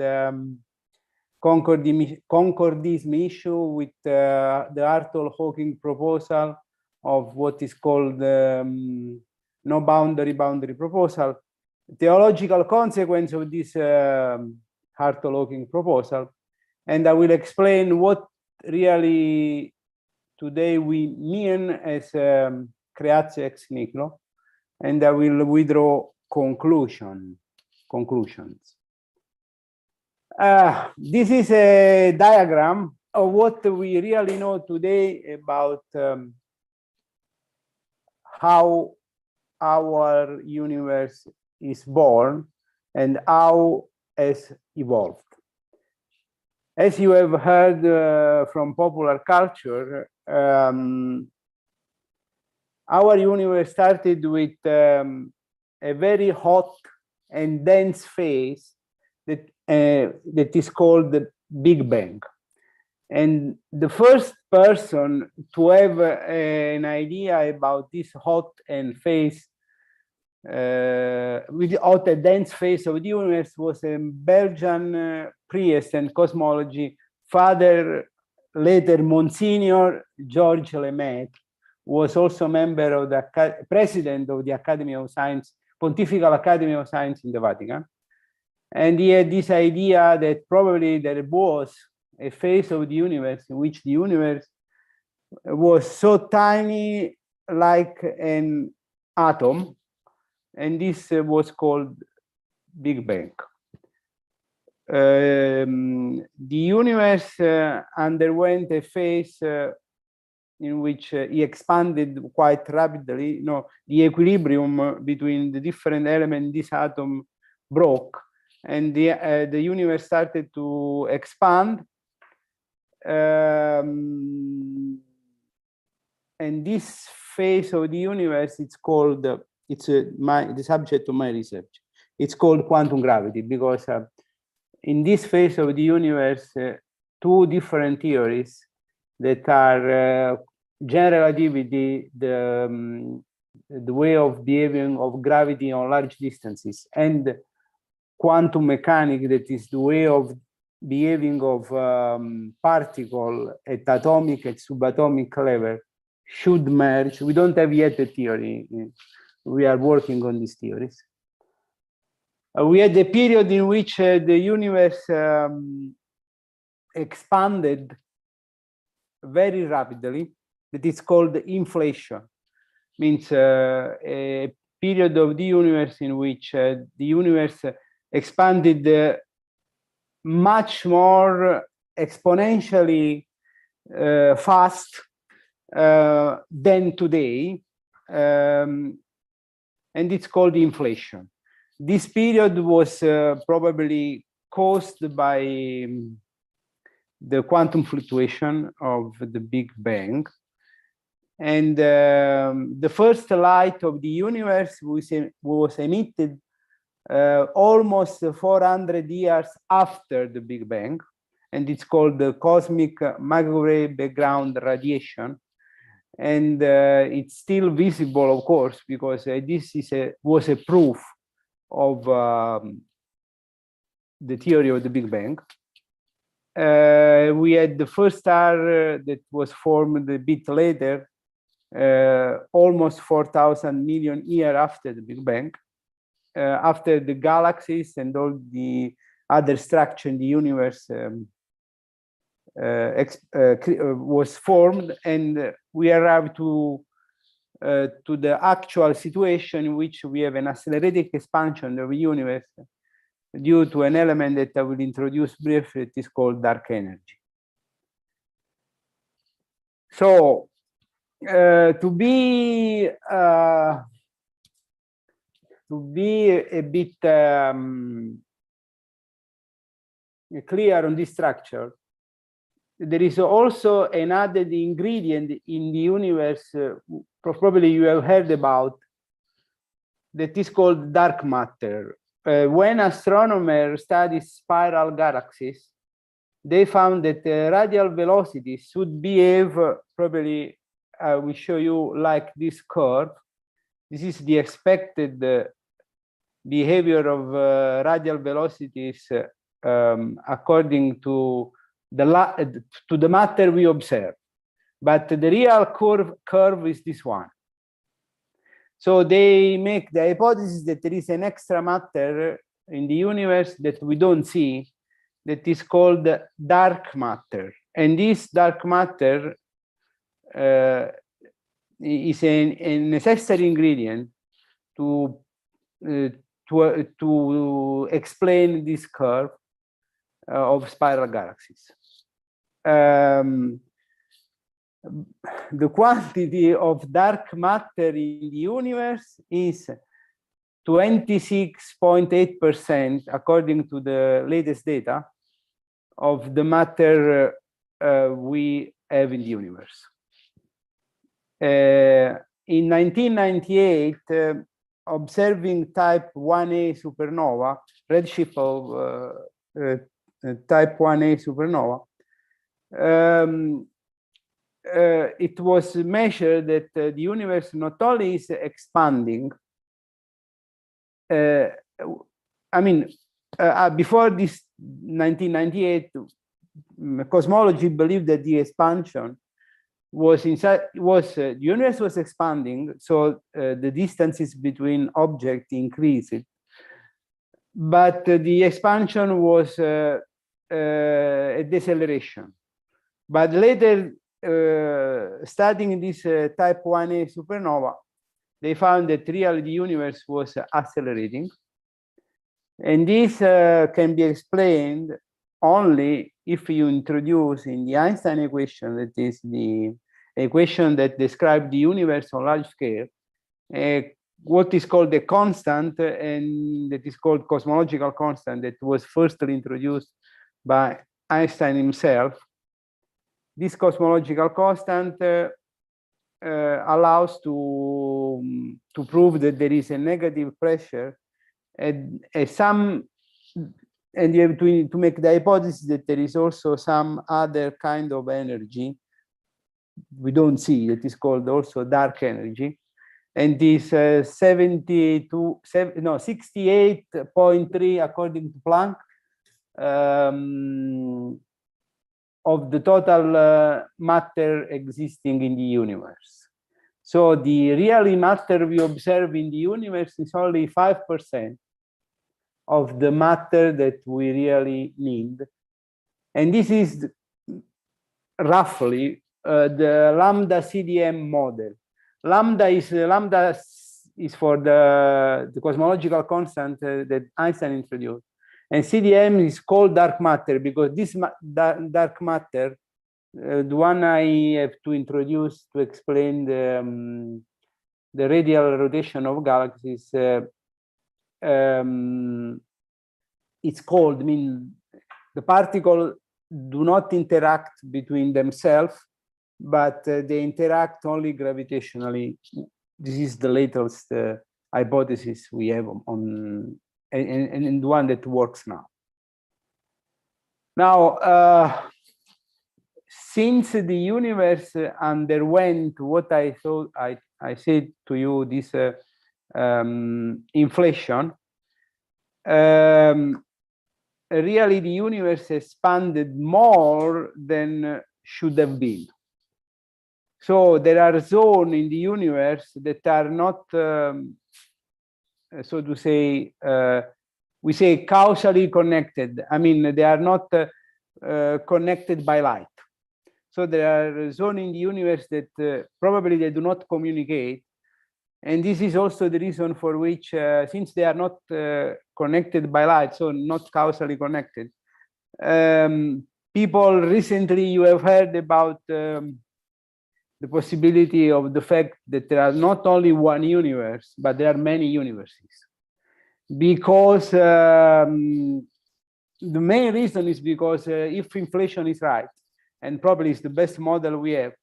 concordism issue with the Hartol-Hawking proposal of what is called no boundary proposal. Theological consequence of this Hartol-Hawking proposal, and I will explain what really today we mean as creatio ex nihilo, and I will withdraw conclusions. This is a diagram of what we really know today about how our universe is born and how has evolved. As you have heard from popular culture, our universe started with a very hot and dense phase that is called the Big Bang. And the first person to have an idea about this hot and phase, with hot and dense phase of the universe, was a Belgian priest and cosmology, Father, later Monsignor Georges Lemaître, was also member of the president of the Academy of Science, Pontifical Academy of Science in the Vatican. And he had this idea that probably there was a phase of the universe in which the universe was so tiny like an atom, and this was called Big Bang. The universe underwent a phase in which he expanded quite rapidly. The equilibrium between the different elements in this atom broke, and the universe started to expand. And this phase of the universe, it's called, the subject of my research. It's called quantum gravity, because in this phase of the universe, two different theories that are general relativity, the way of behaving of gravity on large distances, and quantum mechanics, that is the way of behaving of particle at atomic and subatomic level, should merge. We don't have yet a theory. We are working on these theories. We had a period in which the universe expanded very rapidly. That is called inflation. Means a period of the universe in which the universe expanded much more exponentially fast than today, and it's called inflation. This period was probably caused by the quantum fluctuation of the Big Bang. And the first light of the universe was emitted almost 400 years after the Big Bang, and it's called the cosmic microwave background radiation. And it's still visible, of course, because this was a proof of the theory of the Big Bang. We had the first star that was formed a bit later, almost 4,000 million years after the Big Bang, after the galaxies and all the other structure in the universe was formed, and we arrived to the actual situation in which we have an accelerated expansion of the universe due to an element that I will introduce briefly. It is called dark energy. So to be a bit clear on this structure, there is also an added ingredient in the universe, probably you have heard about, that is called dark matter. When astronomers study spiral galaxies, they found that radial velocity should behave probably, I will show you, like this curve. This is the expected behavior of radial velocities according to the matter we observe. But the real curve is this one. So they make the hypothesis that there is an extra matter in the universe that we don't see, that is called dark matter. And this dark matter is a necessary ingredient to explain this curve of spiral galaxies. The quantity of dark matter in the universe is 26.8%, according to the latest data, of the matter we have in the universe. In 1998, observing type 1a supernova, redshift of type 1a supernova, it was measured that the universe not only is expanding, before this 1998, cosmology believed that the expansion was the universe was expanding, so the distances between objects increased, but the expansion was a deceleration. But later, studying this type 1a supernova, they found that really the universe was accelerating. And this can be explained only if you introduce in the Einstein equation, that is the equation that describes the universe on large scale, what is called a constant, and that is called cosmological constant, that was firstly introduced by Einstein himself. This cosmological constant allows to prove that there is a negative pressure and you have to make the hypothesis that there is also some other kind of energy we don't see, that is called also dark energy, and this 68.3 according to Planck of the total matter existing in the universe. So the really matter we observe in the universe is only 5% of the matter that we really need. And this is roughly the lambda CDM model. Lambda is for the cosmological constant that Einstein introduced. And CDM is called dark matter because this dark matter, the one I have to introduce to explain the radial rotation of galaxies, it's called, the particles do not interact between themselves, but they interact only gravitationally. This is the latest hypothesis we have on, and the one that works now. Now, since the universe underwent what I thought I said to you, this inflation, really the universe expanded more than should have been. So there are zones in the universe that are not, so to say, we say causally connected. They are not connected by light. So there are zones in the universe that probably they do not communicate. And this is also the reason for which, since they are not connected by light, so not causally connected, people recently, you have heard about the possibility of the fact that there are not only one universe, but there are many universes. Because the main reason is because if inflation is right, and probably it's the best model we have,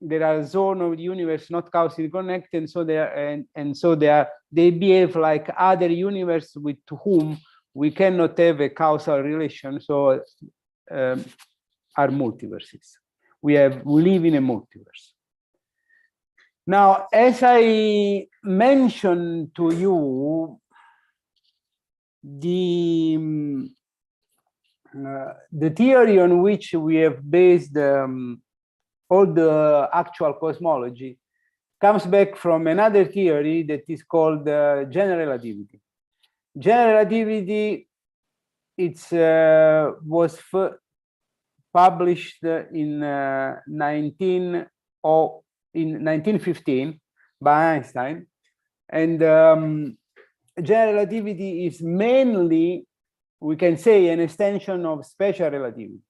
there are zones of the universe not causally connected, and so they are, and so they behave like other universes with whom we cannot have a causal relation. So are multiverses. We live in a multiverse. Now, as I mentioned to you, the theory on which we have based all the actual cosmology comes back from another theory that is called general relativity. General relativity, was published in 1915 by Einstein, and general relativity is mainly, we can say, an extension of special relativity,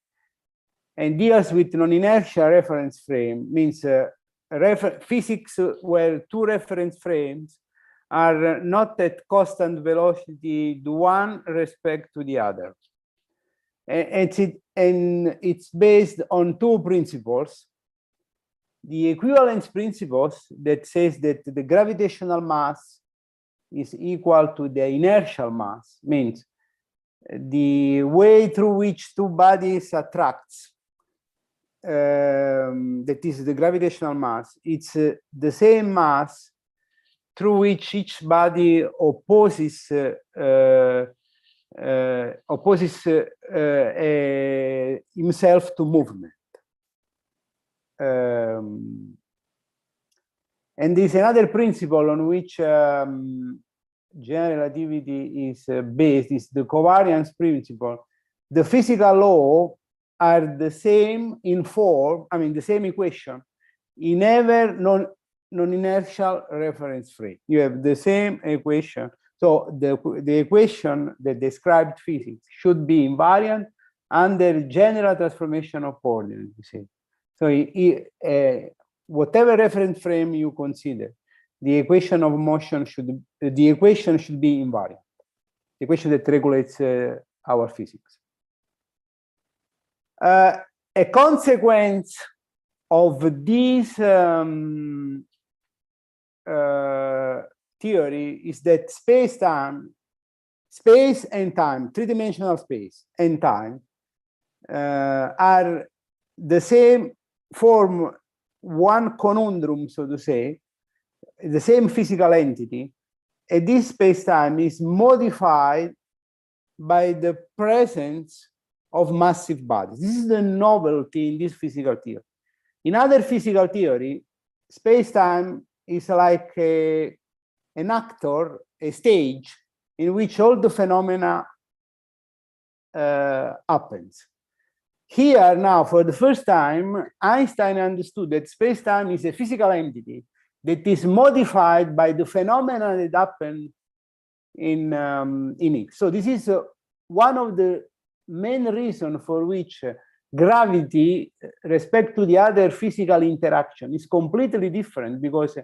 and deals with non-inertial reference frame, means physics where two reference frames are not at constant velocity to one respect to the other. And it's based on two principles. The equivalence principles that says that the gravitational mass is equal to the inertial mass, means the way through which two bodies attracts, that is the gravitational mass, it's the same mass through which each body opposes himself to movement. And there's another principle on which general relativity is based, is the covariance principle. The physical law are the same in form, I mean, the same equation in every non-inertial reference frame. You have the same equation. So the equation that described physics should be invariant under general transformation of coordinates, you see. So whatever reference frame you consider, the equation of motion should be invariant. The equation that regulates our physics. A consequence of this theory is that space and time, three-dimensional space and time, are the same, form one conundrum, so to say, the same physical entity, and this space-time is modified by the presence of massive bodies. This is the novelty in this physical theory. In other physical theory, space-time is like an actor, a stage in which all the phenomena happens. Here now, for the first time, Einstein understood that space-time is a physical entity that is modified by the phenomena that happen in it. So this is one of the main reasons for which gravity, respect to the other physical interaction, is completely different, because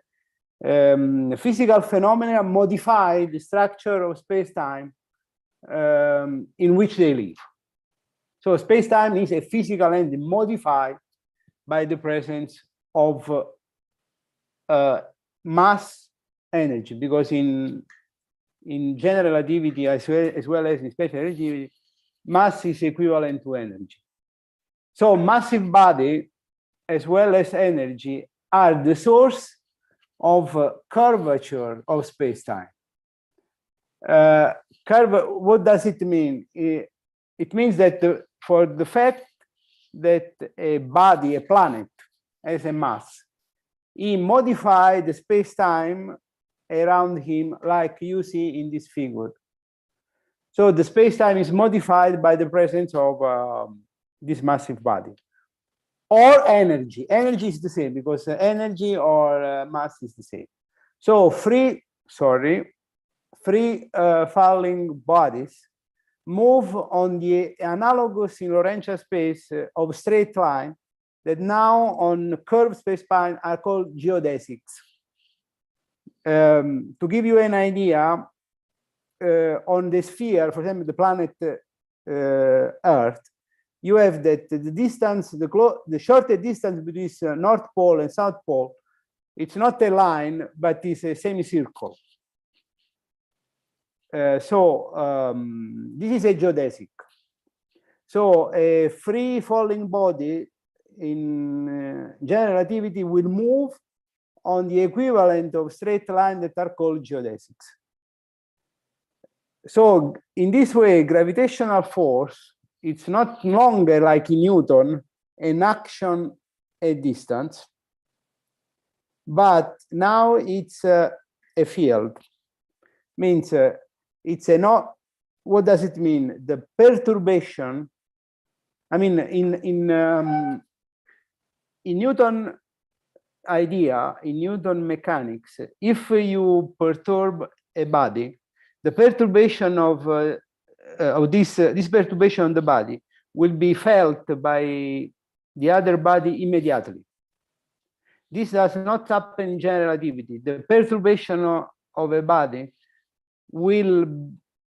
physical phenomena modify the structure of space-time in which they live. So space-time is a physical entity modified by the presence of mass energy, because in general relativity as well as in special relativity, mass is equivalent to energy. So massive body as well as energy are the source of curvature of space-time. What does it mean? It means that for the fact that a body, a planet, has a mass, he modified the space-time around him, like you see in this figure. So the space-time is modified by the presence of this massive body. Or energy. Energy is the same, because energy or mass is the same. So free falling bodies move on the analogous in Lorentzian space of straight line that now on curved space-time are called geodesics. To give you an idea, on the sphere, for example, the planet Earth, you have that the distance, the shorter distance between North Pole and South Pole, it's not a line, but it's a semicircle. This is a geodesic. So a free falling body in general relativity will move on the equivalent of straight lines that are called geodesics. So in this way, gravitational force, it's not longer like in Newton, an action at distance, but now it's a field. Means it's a not. What does it mean? The perturbation. I mean, in Newton idea, in Newton mechanics, if you perturb a body, the perturbation of this perturbation on the body will be felt by the other body immediately. This does not happen in general relativity. The perturbation of a body will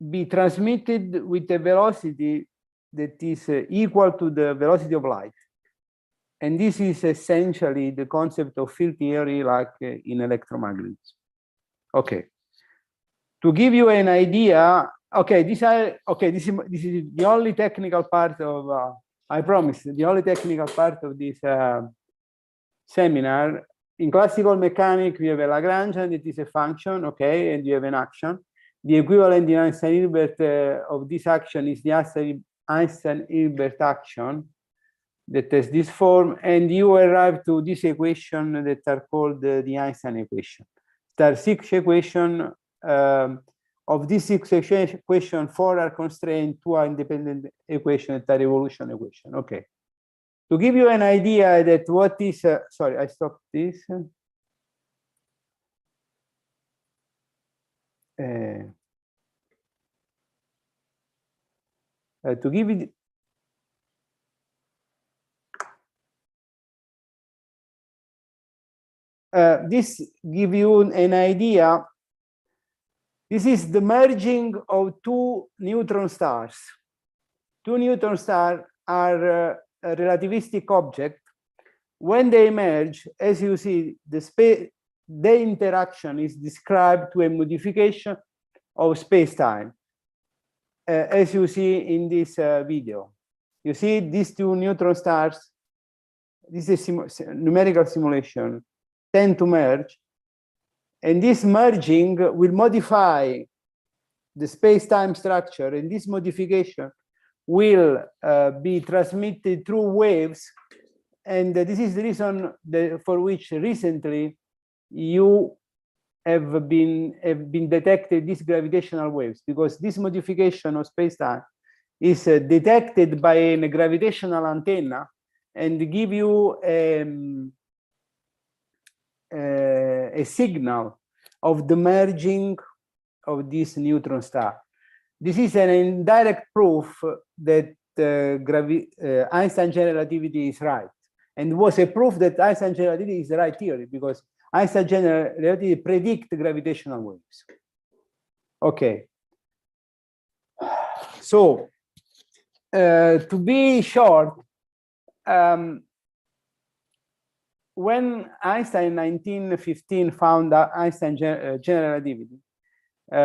be transmitted with a velocity that is equal to the velocity of light. And this is essentially the concept of field theory, like in electromagnetism. Okay. To give you an idea, okay, this is the only technical part of, I promise, the only technical part of this seminar. In classical mechanics, we have a Lagrangian that is a function, okay, and you have an action. The equivalent in Einstein-Hilbert of this action is the Einstein-Hilbert action that has this form, and you arrive to this equation that are called the Einstein equation. There are 6 equations. Of these 6 equations, 4 are constrained, 2 are independent equations that are evolution equation. Okay. To give you an idea that what is, sorry, I stopped this. To give you this give you an idea. This is the merging of 2 neutron stars. 2 neutron stars are a relativistic object. When they merge, as you see, the interaction is described to a modification of space-time, as you see in this video. You see these 2 neutron stars. This is a numerical simulation, tend to merge. And this merging will modify the space-time structure, and this modification will be transmitted through waves. And this is the reason for which recently you have been detected these gravitational waves, because this modification of space-time is detected by a gravitational antenna and give you a signal of the merging of this neutron star. This is an indirect proof that Einstein general relativity is right, and was a proof that Einstein general relativity is the right theory, because Einstein general relativity predicts gravitational waves. Okay. So to be short, when Einstein in 1915 found Einstein general relativity,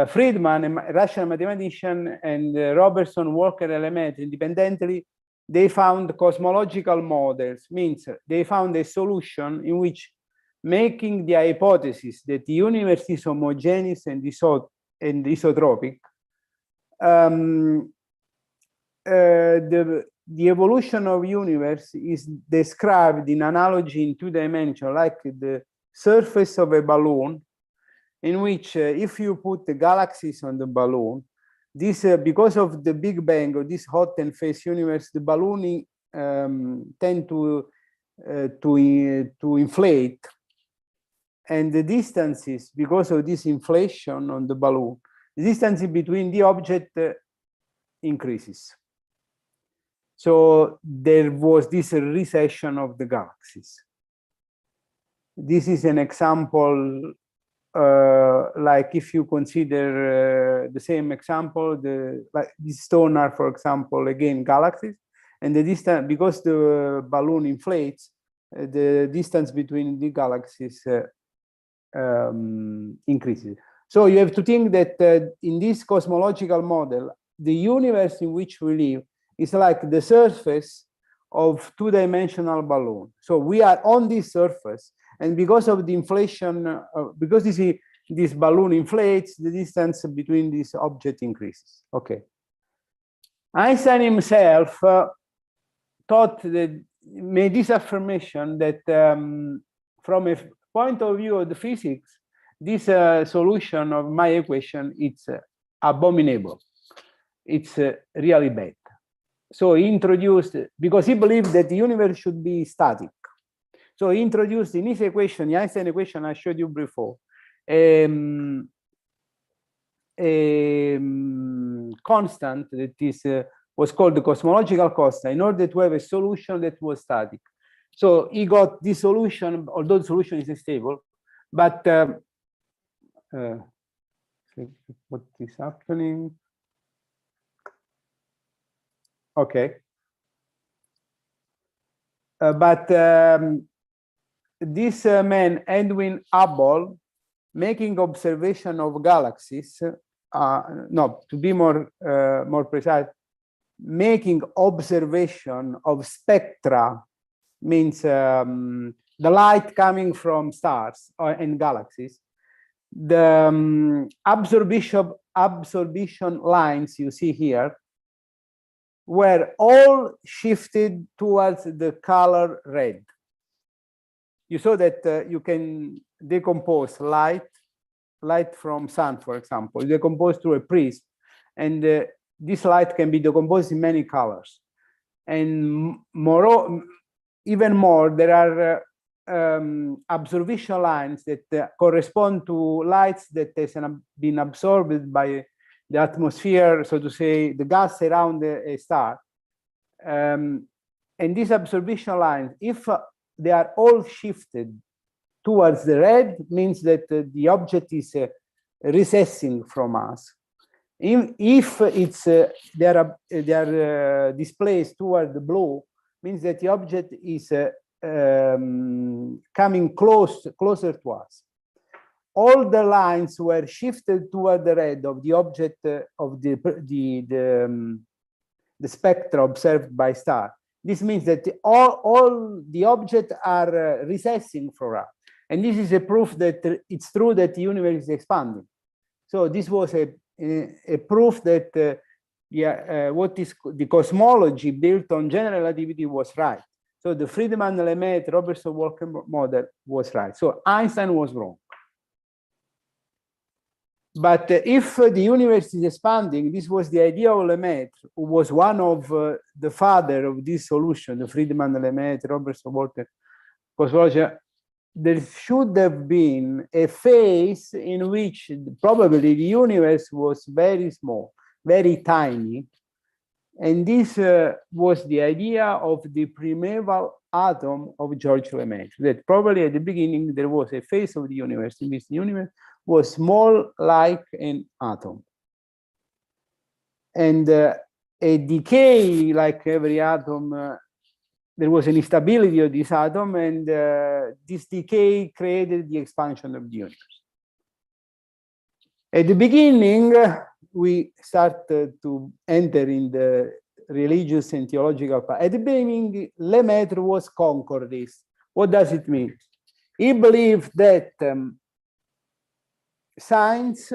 Friedman, a Russian mathematician, and Robertson, Walker, and Lemaitre independently, they found cosmological models. Means they found a solution in which, making the hypothesis that the universe is homogeneous and isotropic, the evolution of universe is described in analogy in 2 dimensions, like the surface of a balloon, in which if you put the galaxies on the balloon, this because of the Big Bang of this hot and phase universe, the balloon tend to inflate, and the distances, because of this inflation on the balloon, the distance between the object increases. So there was this recession of the galaxies. This is an example, like if you consider the same example, like these stone are, for example, again galaxies, and the distance, because the balloon inflates, the distance between the galaxies increases. So you have to think that in this cosmological model, the universe in which we live is like the surface of 2-dimensional balloon. So we are on this surface, And because of the inflation, because this balloon inflates, the distance between these objects increases. Okay. Einstein himself thought that, made this affirmation that from a point of view of the physics, this solution of my equation, it's abominable. It's really bad. So he introduced, because he believed that the universe should be static. So he introduced in his equation, the Einstein equation I showed you before, constant that is was called the cosmological constant, in order to have a solution that was static. So he got this solution, although the solution is stable, but what is happening? Okay. But this man, Edwin Hubble, making observation of galaxies, no, to be more precise, making observation of spectra, means the light coming from stars and galaxies. The absorption lines you see here were all shifted towards the color red. You saw that you can decompose light from sun, for example, decompose through a prism, and this light can be decomposed in many colors. And even more, there are absorption lines that correspond to lights that have been absorbed by the atmosphere, so to say, the gas around a star. And these absorption lines, if they are all shifted towards the red, means that the object is recessing from us. If it's they are displaced toward the blue, means that the object is coming closer to us. All the lines were shifted toward the red of the object of the spectra observed by star. This means that all the objects are recessing from us. And this is a proof that it's true that the universe is expanding. So this was a proof that what is the cosmology built on general relativity was right. So the Friedmann-Lemaitre Robertson-Walker model was right. So Einstein was wrong. But if the universe is expanding, this was the idea of Lemaitre, who was one of the father of this solution, the Friedmann-Lemaitre Robertson-Walker cosmology. There should have been a phase in which probably the universe was very small, very tiny. And this was the idea of the primeval atom of George Lemaitre, that probably at the beginning there was a phase of the universe in which the universe was small like an atom. And a decay, like every atom, there was an instability of this atom, and this decay created the expansion of the universe. At the beginning, we started to enter in the religious and theological part. At the beginning, Lemaitre was concordist. What does it mean? He believed that science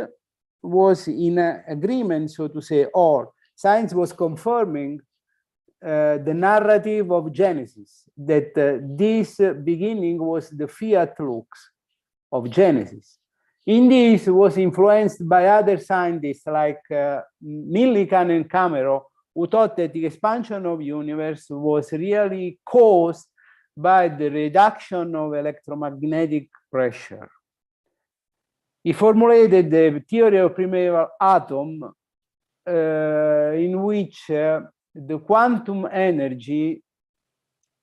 was in agreement, so to say, or science was confirming the narrative of Genesis, that this beginning was the fiat lux of Genesis. In this was influenced by other scientists like Millikan and Camero, who thought that the expansion of the universe was really caused by the reduction of electromagnetic pressure. He formulated the theory of primeval atom in which the quantum energy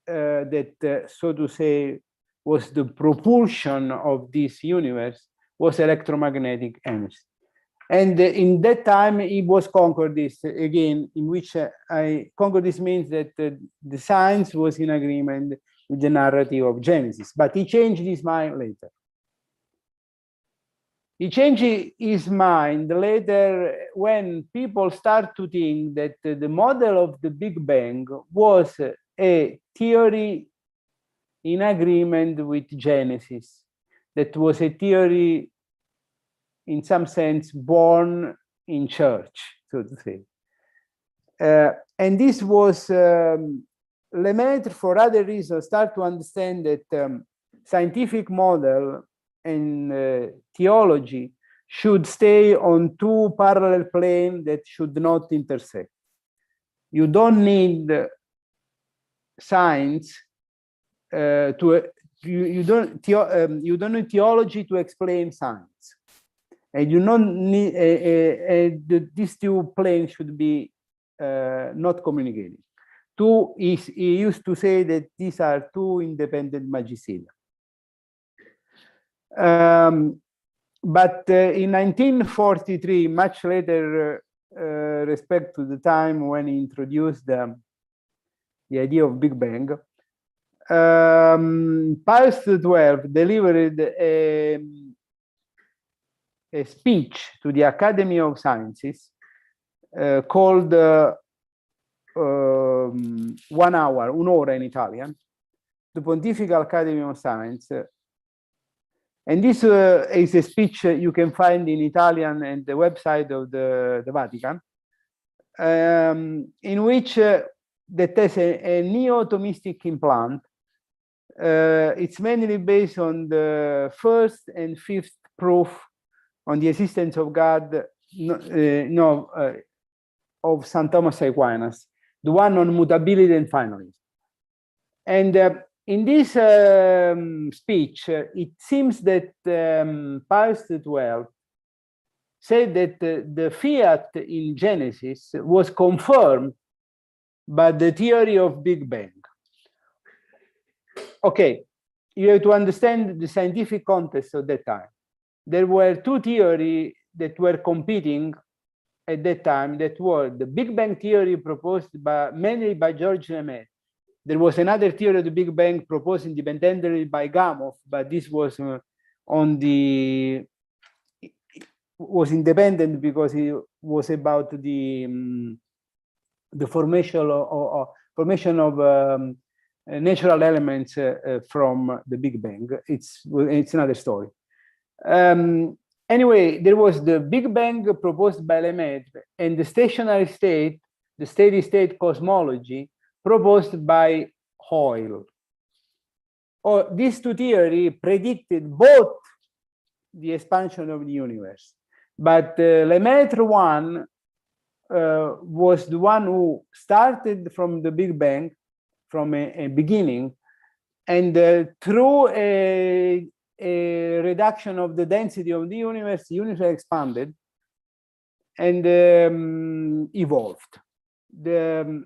that, so to say, was the propulsion of this universe was electromagnetic energy. And in that time, he was concordist again, in which concordist means that the science was in agreement with the narrative of Genesis, but he changed his mind later. He changed his mind later when people start to think that the model of the Big Bang was a theory in agreement with Genesis. That was a theory, in some sense, born in church, so to say. And this was Lemaitre, for other reasons, start to understand that scientific model and theology should stay on two parallel planes that should not intersect. You don't need science you don't need theology to explain science, and you don't need these two planes should be not communicating. He used to say that these are two independent magicilla. But in 1943, much later, respect to the time when he introduced the idea of Big Bang, Pius XII delivered a speech to the Academy of Sciences called 1 hour, un'ora in Italian, the Pontifical Academy of Science. And this is a speech you can find in Italian and the website of the Vatican, in which that has a neo-Thomistic implant. It's mainly based on the first and fifth proof on the existence of God, of St. Thomas Aquinas, the one on mutability and finalism. And in this speech, it seems that Pius XII said that the fiat in Genesis was confirmed by the theory of Big Bang. Okay, you have to understand the scientific context of that time. There were two theories that were competing at that time, that were the Big Bang theory proposed mainly by George Lemaitre. There was another theory of the Big Bang proposed independently by Gamow, but this was was independent because it was about the formation of natural elements from the Big Bang. It's another story. Anyway, there was the Big Bang proposed by Lemaitre and the stationary state, the steady state cosmology proposed by Hoyle. These two theories predicted both the expansion of the universe, but Lemaitre one was the one who started from the Big Bang, from a beginning, and through a reduction of the density of the universe expanded and evolved. The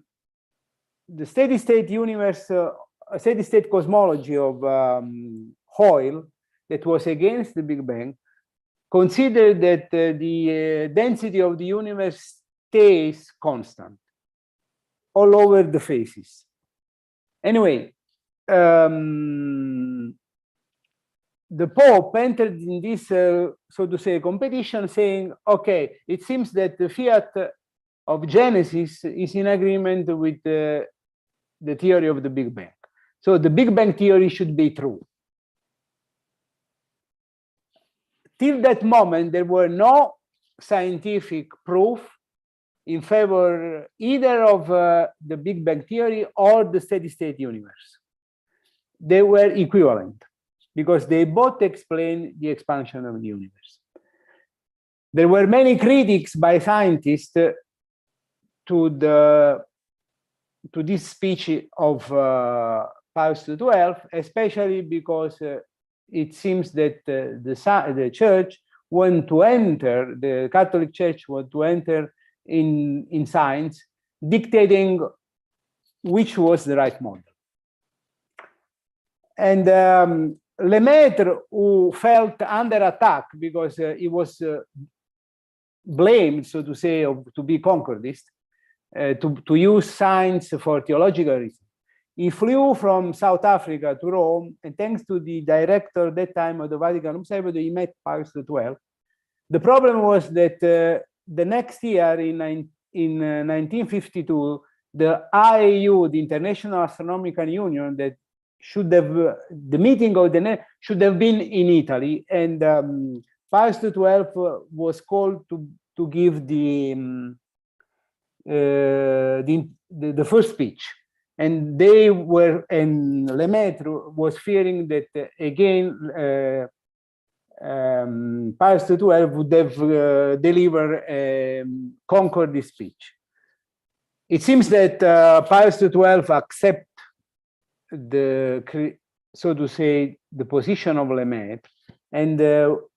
steady state universe, steady state cosmology of Hoyle, that was against the Big Bang, considered that the density of the universe stays constant all over the phases. Anyway, the Pope entered in this, so to say, competition, saying, okay, it seems that the fiat of Genesis is in agreement with the theory of the Big Bang. So the Big Bang theory should be true. Till that moment, there were no scientific proof in favor either of the Big Bang theory or the steady state universe. They were equivalent because they both explain the expansion of the universe. There were many critics by scientists to this speech of Pius XII, especially because it seems that the church want to enter, the Catholic Church want to enter in science, dictating which was the right model. And Lemaitre, who felt under attack because he was blamed, so to say, to be concordist, to use science for theological reasons. He flew from South Africa to Rome, and thanks to the director at that time of the Vatican Observatory, he met Pius XII. The problem was that the next year, in 1952, the IAU, the International Astronomical Union, that should have the meeting of the net should have been in Italy, and Pius XII was called to give the first speech, and Lemaitre was fearing that again Pius XII would have delivered a Concordi speech. It seems that Pius XII accepted so to say, the position of Lemaitre, and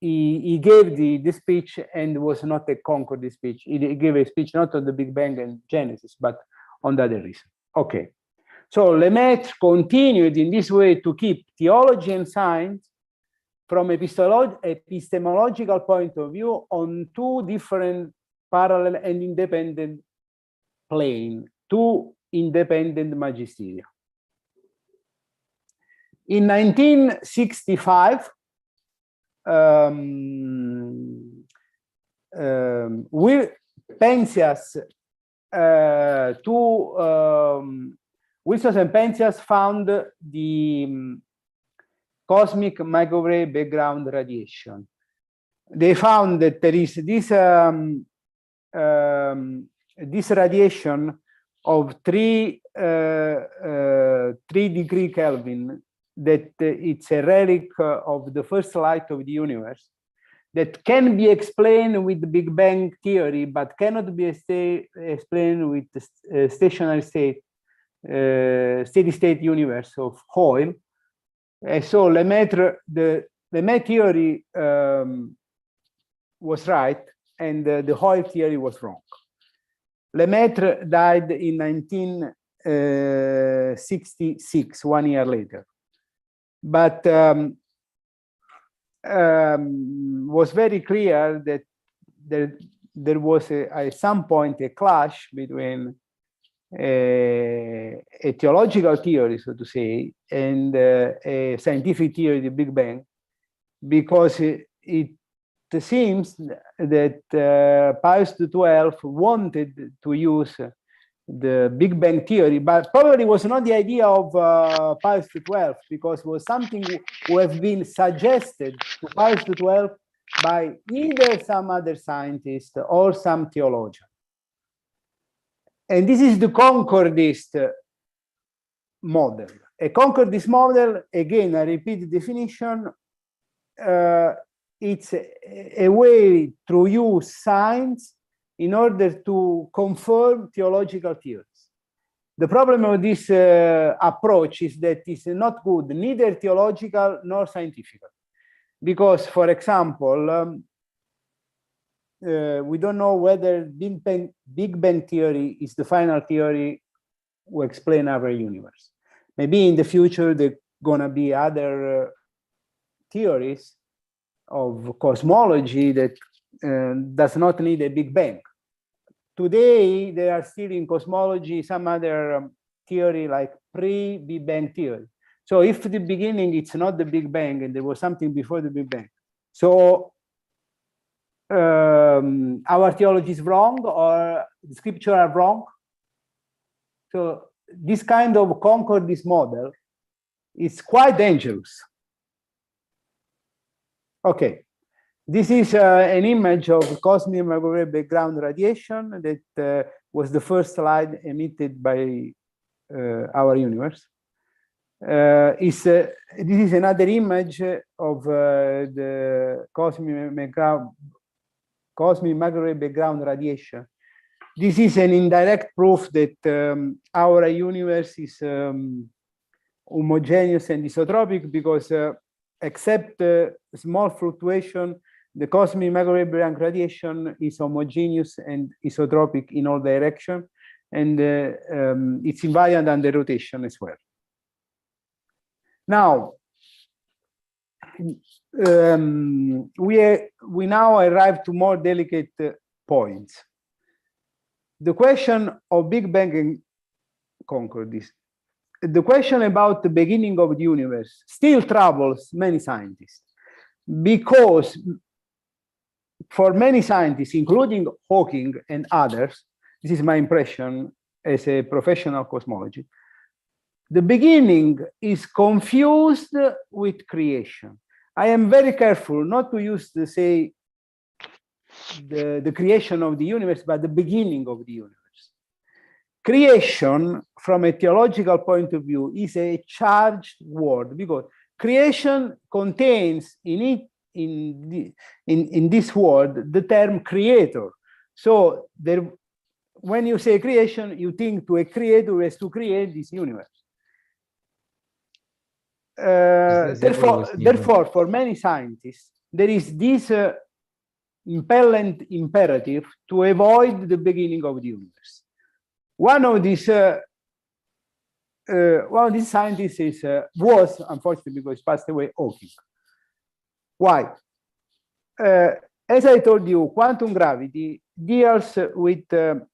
he gave the speech, and was not a Concordi speech. He gave a speech not on the Big Bang and Genesis, but on the other reason. Okay, so Lemaitre continued in this way to keep theology and science from epistemological point of view on two different parallel and independent planes, two independent magisteria. In 1965, Wilson and Penzias found the cosmic microwave background radiation. They found that there is this radiation of 3 degree Kelvin, that it's a relic of the first light of the universe, that can be explained with the Big Bang theory, but cannot be explained with the stationary state, steady state universe of Hoyle. So Lemaitre, the Lemaitre theory was right, and the Hoyle theory was wrong. Lemaitre died in 1966, 1 year later, but was very clear that there was at some point a clash between a theological theory, so to say, and a scientific theory, the Big Bang, because it seems that Pius XII wanted to use the Big Bang theory, but probably was not the idea of Pius XII, because it was something who have been suggested to Pius XII by either some other scientist or some theologian. And this is the Concordist model. A Concordist model, again, I repeat the definition, it's a way to use science in order to confirm theological theories. The problem of this approach is that it's not good, neither theological nor scientific. Because, for example, we don't know whether Big Bang theory is the final theory to explain our universe. Maybe in the future there are gonna be other theories of cosmology that does not need a Big Bang. Today, there are still in cosmology some other theory like pre-Big Bang theory. So if the beginning it's not the Big Bang and there was something before the Big Bang, so our theology is wrong or the scripture are wrong. So this kind of Concordist model is quite dangerous. Okay, this is an image of cosmic microwave background radiation that was the first light emitted by our universe. This is another image of the cosmic microwave background radiation. This is an indirect proof that our universe is homogeneous and isotropic, because except small fluctuation, the cosmic microwave background radiation is homogeneous and isotropic in all directions, and it's invariant under rotation as well. Now, we now arrive to more delicate points. The question of Big Bang and Concordist. The question about the beginning of the universe still troubles many scientists, because for many scientists, including Hawking and others, this is my impression as a professional cosmologist, the beginning is confused with creation. I am very careful not to use to say the creation of the universe, but the beginning of the universe. Creation, from a theological point of view, is a charged word because creation contains in it, in this word, the term creator. So there, when you say creation, you think to a creator who has to create this universe. Therefore, for many scientists, there is this imperative to avoid the beginning of the universe. One of these scientists was, unfortunately, because he passed away, Hawking. Why? As I told you, quantum gravity deals with an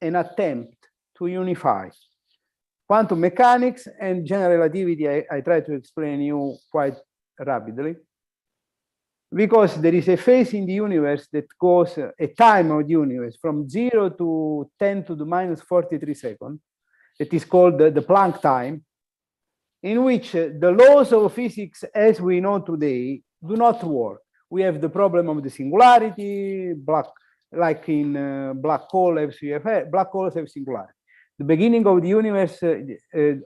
attempt to unify quantum mechanics and general relativity. I try to explain you quite rapidly, because there is a phase in the universe that goes, a time of the universe from 0 to 10 to the minus 43 seconds, that is called the Planck time, in which the laws of physics as we know today do not work. We have the problem of the singularity, like in black holes have singularity. The beginning of the universe,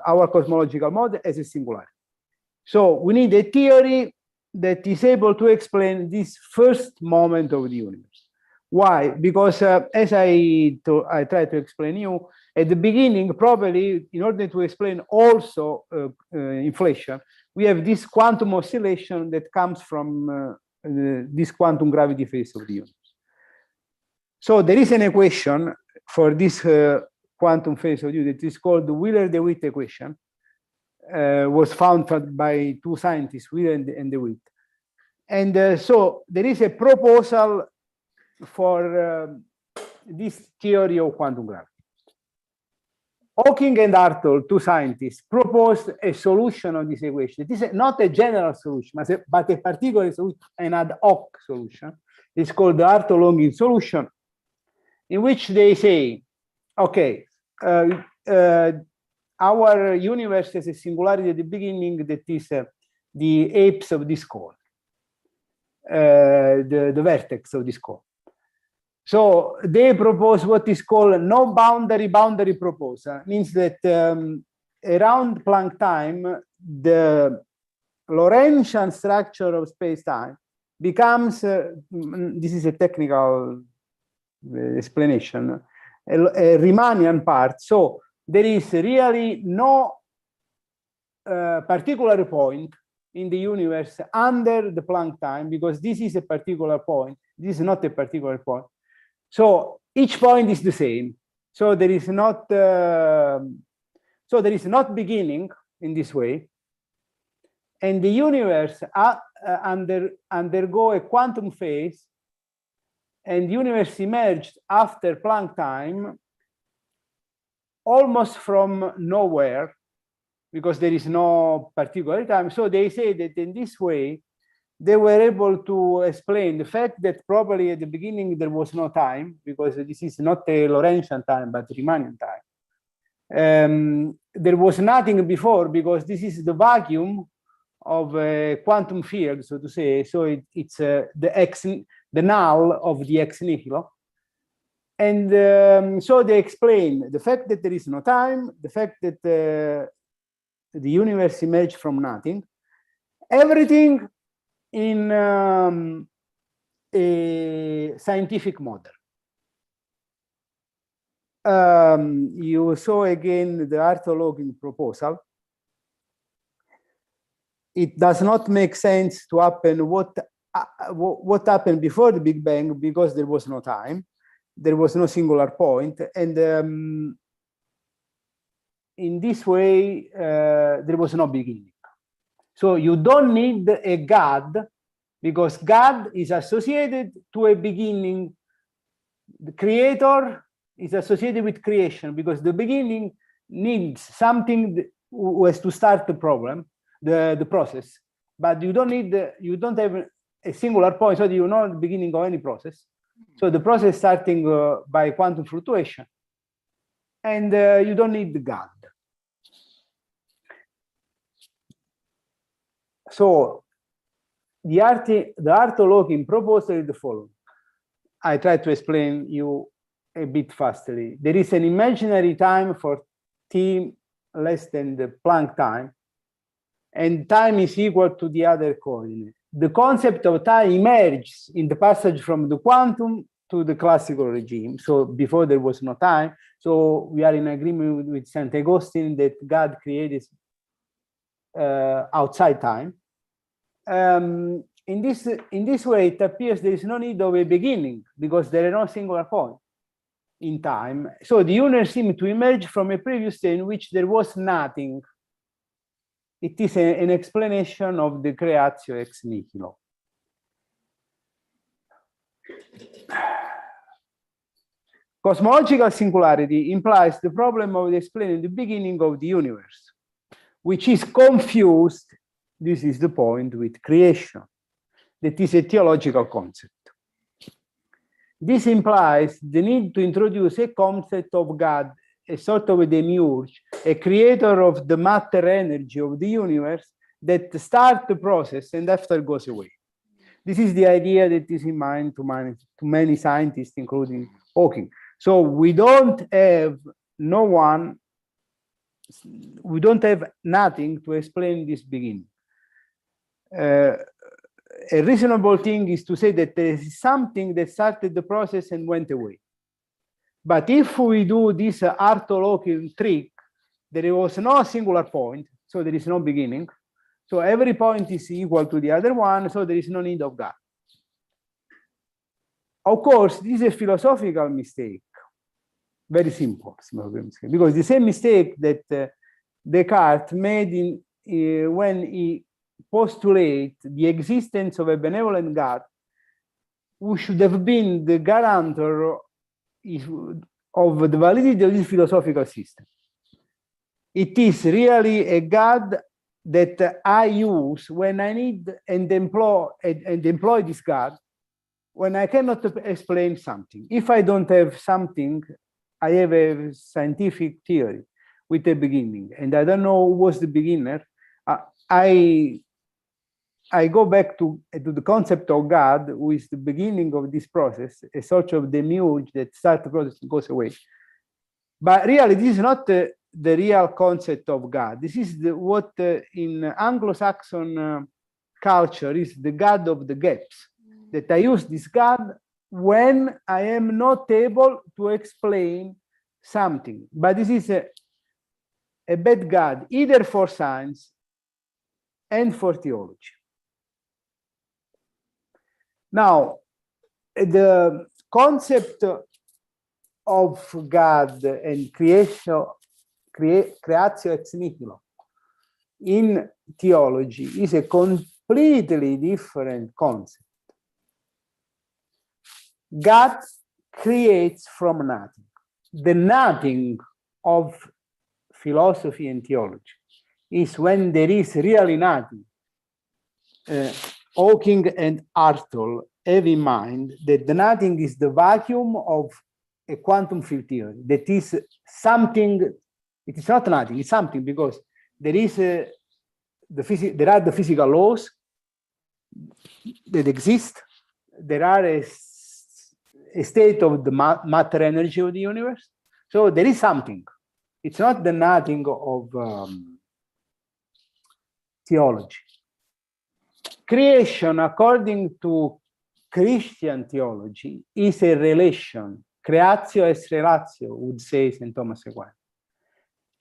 our cosmological model, has a singularity. So we need a theory that is able to explain this first moment of the universe. Why? Because as I try to explain you, at the beginning, probably in order to explain also inflation, we have this quantum oscillation that comes from this quantum gravity phase of the universe. So there is an equation for this quantum phase of the universe. It is called the Wheeler-DeWitt equation. Was found by two scientists, Wheeler and DeWitt. And so there is a proposal for this theory of quantum gravity. Hawking and Hartle, two scientists, proposed a solution of this equation. It is not a general solution, but a particular solution, an ad hoc solution. It's called the Hartle-Hawking solution, in which they say, okay, our universe has a singularity at the beginning that is the apex of this cone, the vertex of this cone. So they propose what is called no boundary proposal. Means that around Planck time, the Lorentzian structure of space-time becomes, this is a technical explanation, a Riemannian part. So there is really no particular point in the universe under the Planck time, because this is a particular point. This is not a particular point. So each point is the same. So there is not beginning in this way, and the universe undergo a quantum phase, and the universe emerged after Planck time, almost from nowhere, because there is no particular time. So they say that in this way, they were able to explain the fact that probably at the beginning there was no time, because this is not a Lorentzian time, but Riemannian time. There was nothing before, because this is the vacuum of a quantum field, so to say. So it's the null of the ex nihilo. And so they explain the fact that there is no time, the fact that the universe emerged from nothing, everything in a scientific model. You saw again the Hartle-Hawking proposal. It does not make sense to happen what happened before the Big Bang, because there was no time, there was no singular point, and in this way there was no beginning. So you don't need a God, because God is associated to a beginning. The creator is associated with creation, because the beginning needs something who has to start the problem, the process. But you don't have a singular point, so you know the beginning of any process. So the process starting by quantum fluctuation, and you don't need the God. So the Arto-Lokin proposal is the following. I try to explain you a bit fastly. There is an imaginary time for t less than the Planck time, and time is equal to the other coordinate. The concept of time emerges in the passage from the quantum to the classical regime. So before there was no time. So we are in agreement with St. Augustine that God created outside time. In this way, it appears there is no need of a beginning because there are no singular point in time. So the universe seems to emerge from a previous state in which there was nothing. It is an explanation of the creatio ex nihilo. Cosmological singularity implies the problem of explaining the beginning of the universe, which is confused, this is the point, with creation. That is a theological concept. This implies the need to introduce a concept of God, a sort of a demiurge, a creator of the matter energy of the universe that starts the process and after goes away. This is the idea that is in mind to many scientists, including Hawking. So we don't have nothing to explain this beginning. A reasonable thing is to say that there is something that started the process and went away. But if we do this Arto-Lokin trick, there was no singular point, so there is no beginning. So every point is equal to the other one, so there is no need of God. Of course, this is a philosophical mistake, very simple, because the same mistake that Descartes made when he postulated the existence of a benevolent God, who should have been the guarantor of the validity of this philosophical system. It is really a God that I use when I need and employ this God when I cannot explain something. If I don't have something, I have a scientific theory with a beginning, and I don't know who was the beginner. I go back to the concept of God, who is the beginning of this process, a sort of demiurge that starts the process and goes away. But really, this is not the real concept of God. This is what in Anglo-Saxon culture is the God of the gaps. That I use this God when I am not able to explain something. But this is a bad God, either for science and for theology. Now, the concept of God and creatio ex nihilo in theology is a completely different concept. God creates from nothing. The nothing of philosophy and theology is when there is really nothing. Hawking and Arto have in mind that the nothing is the vacuum of a quantum field theory. That is something. It is not nothing. It's something because there is there are the physical laws that exist. There are a state of the matter energy of the universe. So there is something. It's not the nothing of theology. Creation, according to Christian theology, is a relation. Creatio est relatio, would say St. Thomas Aquinas.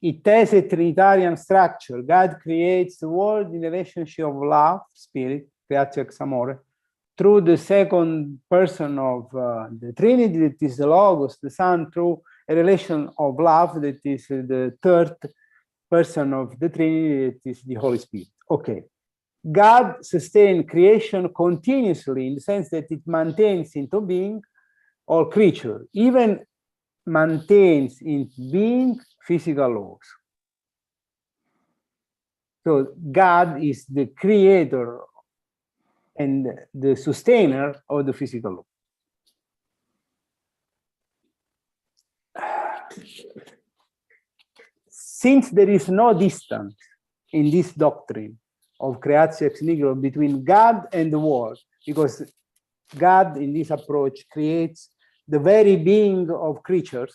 It has a Trinitarian structure. God creates the world in a relationship of love, spirit, creatio ex amore, through the second person of the Trinity, that is the Logos, the Son, through a relation of love, that is the third person of the Trinity, that is the Holy Spirit. Okay. God sustains creation continuously in the sense that it maintains into being all creatures, even maintains into being physical laws. So God is the creator and the sustainer of the physical law. Since there is no distance in this doctrine of creatio ex nihilo between God and the world, because God in this approach creates the very being of creatures,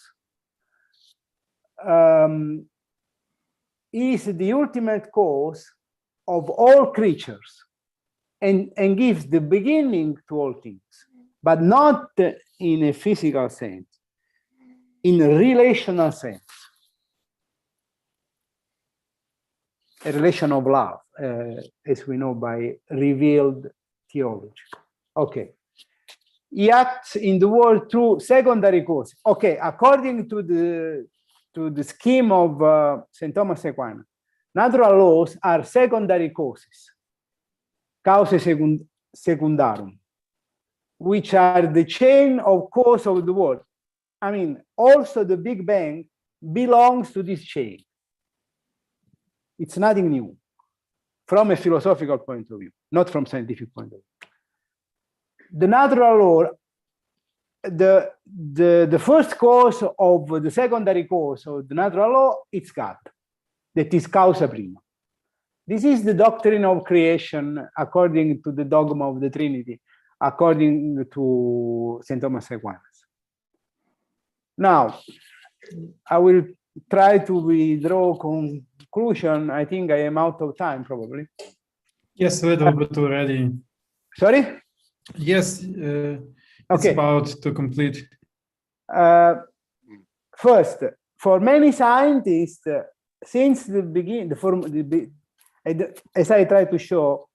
is the ultimate cause of all creatures and gives the beginning to all things, but not in a physical sense, in a relational sense, a relation of love, as we know by revealed theology. Okay. He acts in the world through secondary causes. Okay, according to the scheme of St. Thomas Aquinas, natural laws are secondary causes, causae secundarum, which are the chain of cause of the world. I mean, also the Big Bang belongs to this chain. It's nothing new from a philosophical point of view, not from scientific point of view. The natural law, the first cause of the secondary cause of the natural law, it's God. That is causa prima. This is the doctrine of creation according to the dogma of the Trinity, according to St. Thomas Aquinas. Now, I will try to withdraw conclusion. I think I am out of time, probably. Yes, a little bit already. Sorry? Yes, it's Okay. about to complete. First, for many scientists, since the beginning, as I try to show,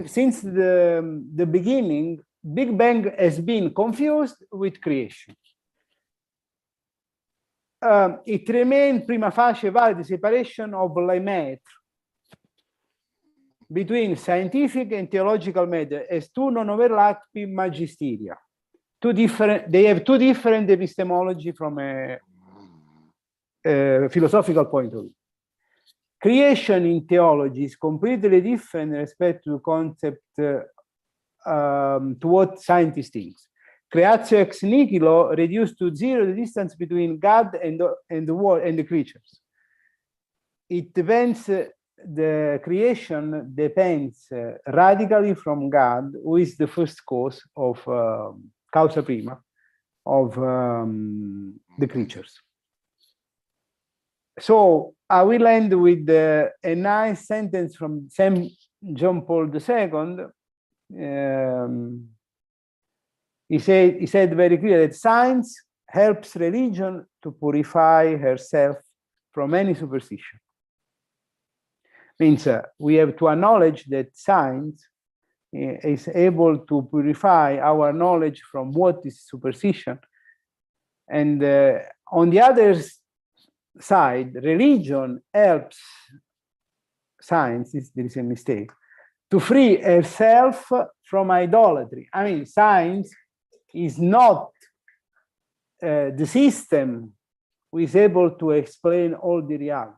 since the beginning, Big Bang has been confused with creation. It remained prima facie valid separation of Lemaitre between scientific and theological method as two non-overlapping magisteria. They have two different epistemology from a philosophical point of view. Creation in theology is completely different in respect to the concept to what scientists think. Creatio ex nihilo reduced to zero the distance between God and the world and the creatures. It depends. The creation depends radically from God, who is the first cause of causa prima of the creatures. So I will end with a nice sentence from St. John Paul II. He said very clearly that science helps religion to purify herself from any superstition. Means we have to acknowledge that science is able to purify our knowledge from what is superstition. And on the other side, religion helps science, there is a mistake, to free herself from idolatry. I mean, science is not the system who is able to explain all the reality.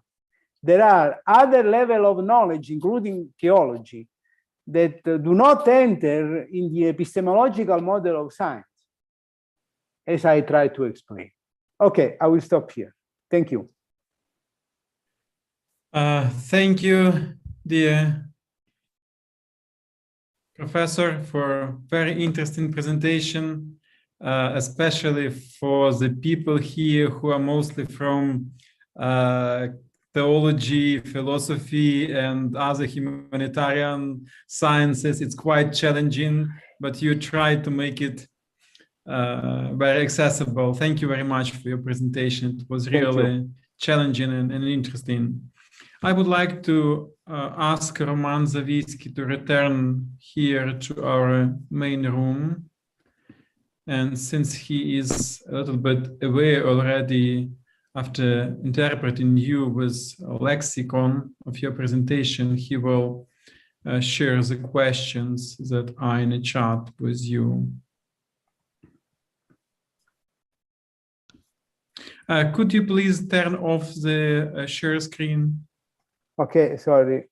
There are other levels of knowledge, including theology, that do not enter in the epistemological model of science, as I try to explain. Okay, I will stop here. Thank you. Thank you, dear Professor, for very interesting presentation, especially for the people here who are mostly from theology, philosophy, and other humanitarian sciences. It's quite challenging, but you try to make it very accessible. Thank you very much for your presentation. It was really challenging and interesting. I would like to ask Roman Zawisky to return here to our main room. And since he is a little bit aware already after interpreting you with a lexicon of your presentation, he will share the questions that are in the chat with you. Could you please turn off the share screen? Okay, sorry.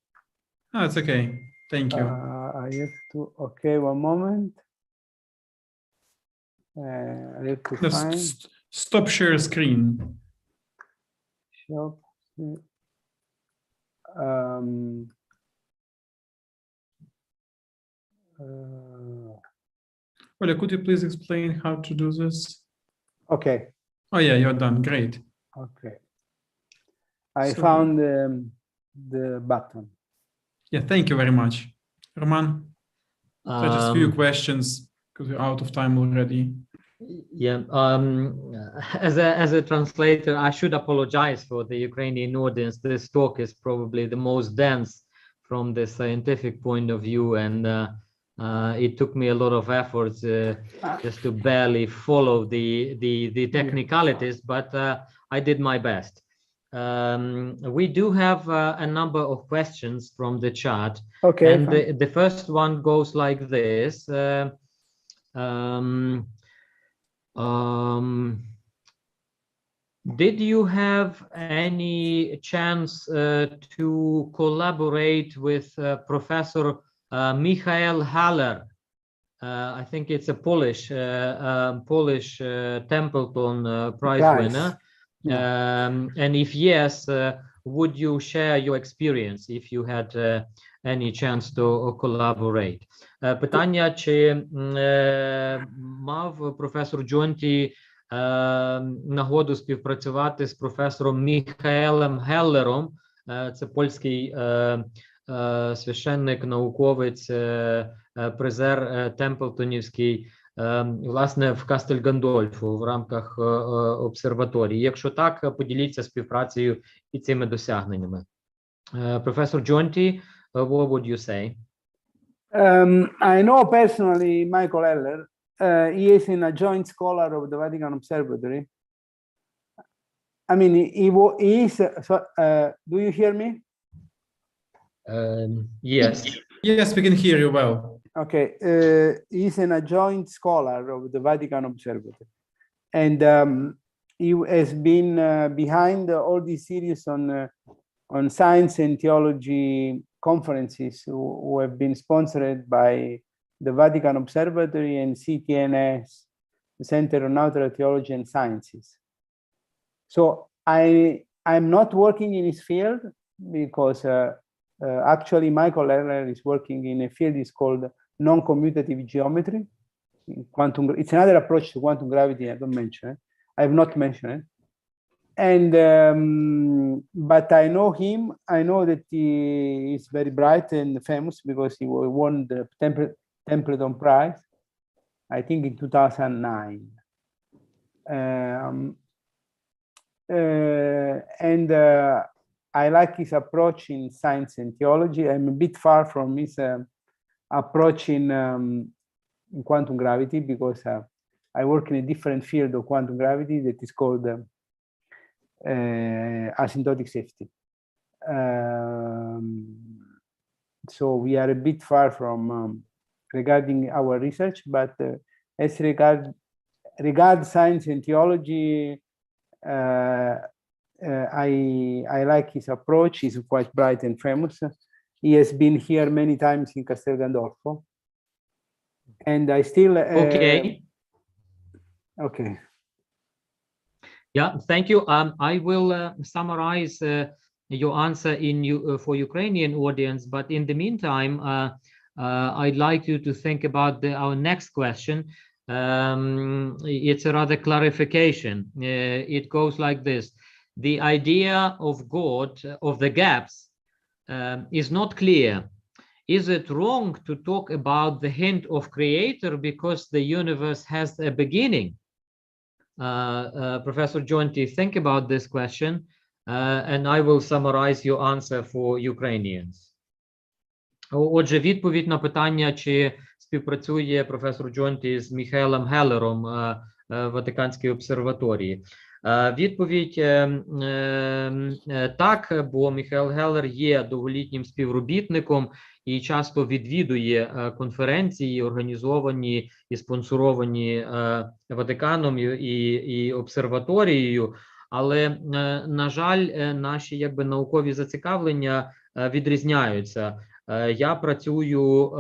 Oh, it's okay. Thank you. I have to, okay, one moment. I have to find. Stop share screen. Stop. Oля, could you please explain how to do this? Okay. Oh yeah, you're done. Great. Okay. I So- found the button. Yeah, thank you very much. Roman, just a few questions because we're out of time already. Yeah, as a translator, I should apologize for the Ukrainian audience. This talk is probably the most dense from the scientific point of view, and it took me a lot of efforts just to barely follow the technicalities, but I did my best. We do have a number of questions from the chat. Okay. And the first one goes like this. Did you have any chance to collaborate with Professor Michael Haller? I think it's a Polish Templeton Prize winner. And if yes, would you share your experience if you had any chance to collaborate? Питання, чи мав професор Джонті нагоду співпрацювати з професором Міхаелем Геллером? Це польський священник, науковець, призер Темплтонівський, власне, в Кастель-Гандольфу в рамках обсерваторії. Якщо так, поділіться співпрацею і цими досягненнями. Professor Jonty, what would you say? I know personally Michael Heller. He is in a joint scholar of the Vatican Observatory. I mean, he is. Do you hear me? Yes. Yes, we can hear you well. Okay. He's in a joint scholar of the Vatican Observatory. And he has been behind all these series on science and theology conferences who have been sponsored by the Vatican Observatory and CTNS, the Center on Natural Theology and Sciences. So I'm not working in his field because actually Michael Heller is working in a field is called non-commutative geometry. Quantum, it's another approach to quantum gravity. I don't mention it. I have not mentioned it. And but I know him. I know that he is very bright and famous because he won the Templeton Prize, I think in 2009. And I like his approach in science and theology. I'm a bit far from his approach in quantum gravity because I work in a different field of quantum gravity that is called asymptotic safety. So we are a bit far from regarding our research, but as regard science and theology, I like his approach. He's quite bright and famous. He has been here many times in Castel Gandolfo, and I still Okay. Okay. Yeah, thank you. I will summarize your answer for Ukrainian audience, but in the meantime, I'd like you to think about our next question. It's a rather clarification. It goes like this. The idea of God, of the gaps, is not clear. Is it wrong to talk about the hint of creator because the universe has a beginning? Professor Jonty, think about this question, and I will summarize your answer for Ukrainians. Отже, відповідь на питання, чи співпрацює професор Джонті з Міхаелем Геллером в Ватиканській обсерваторії. Відповідь так, бо Міхаел Геллер є довголітнім співробітником і часто відвідує конференції, організовані і спонсоровані Ватиканом і обсерваторією, але, на жаль, наші наукові зацікавлення відрізняються. Я працюю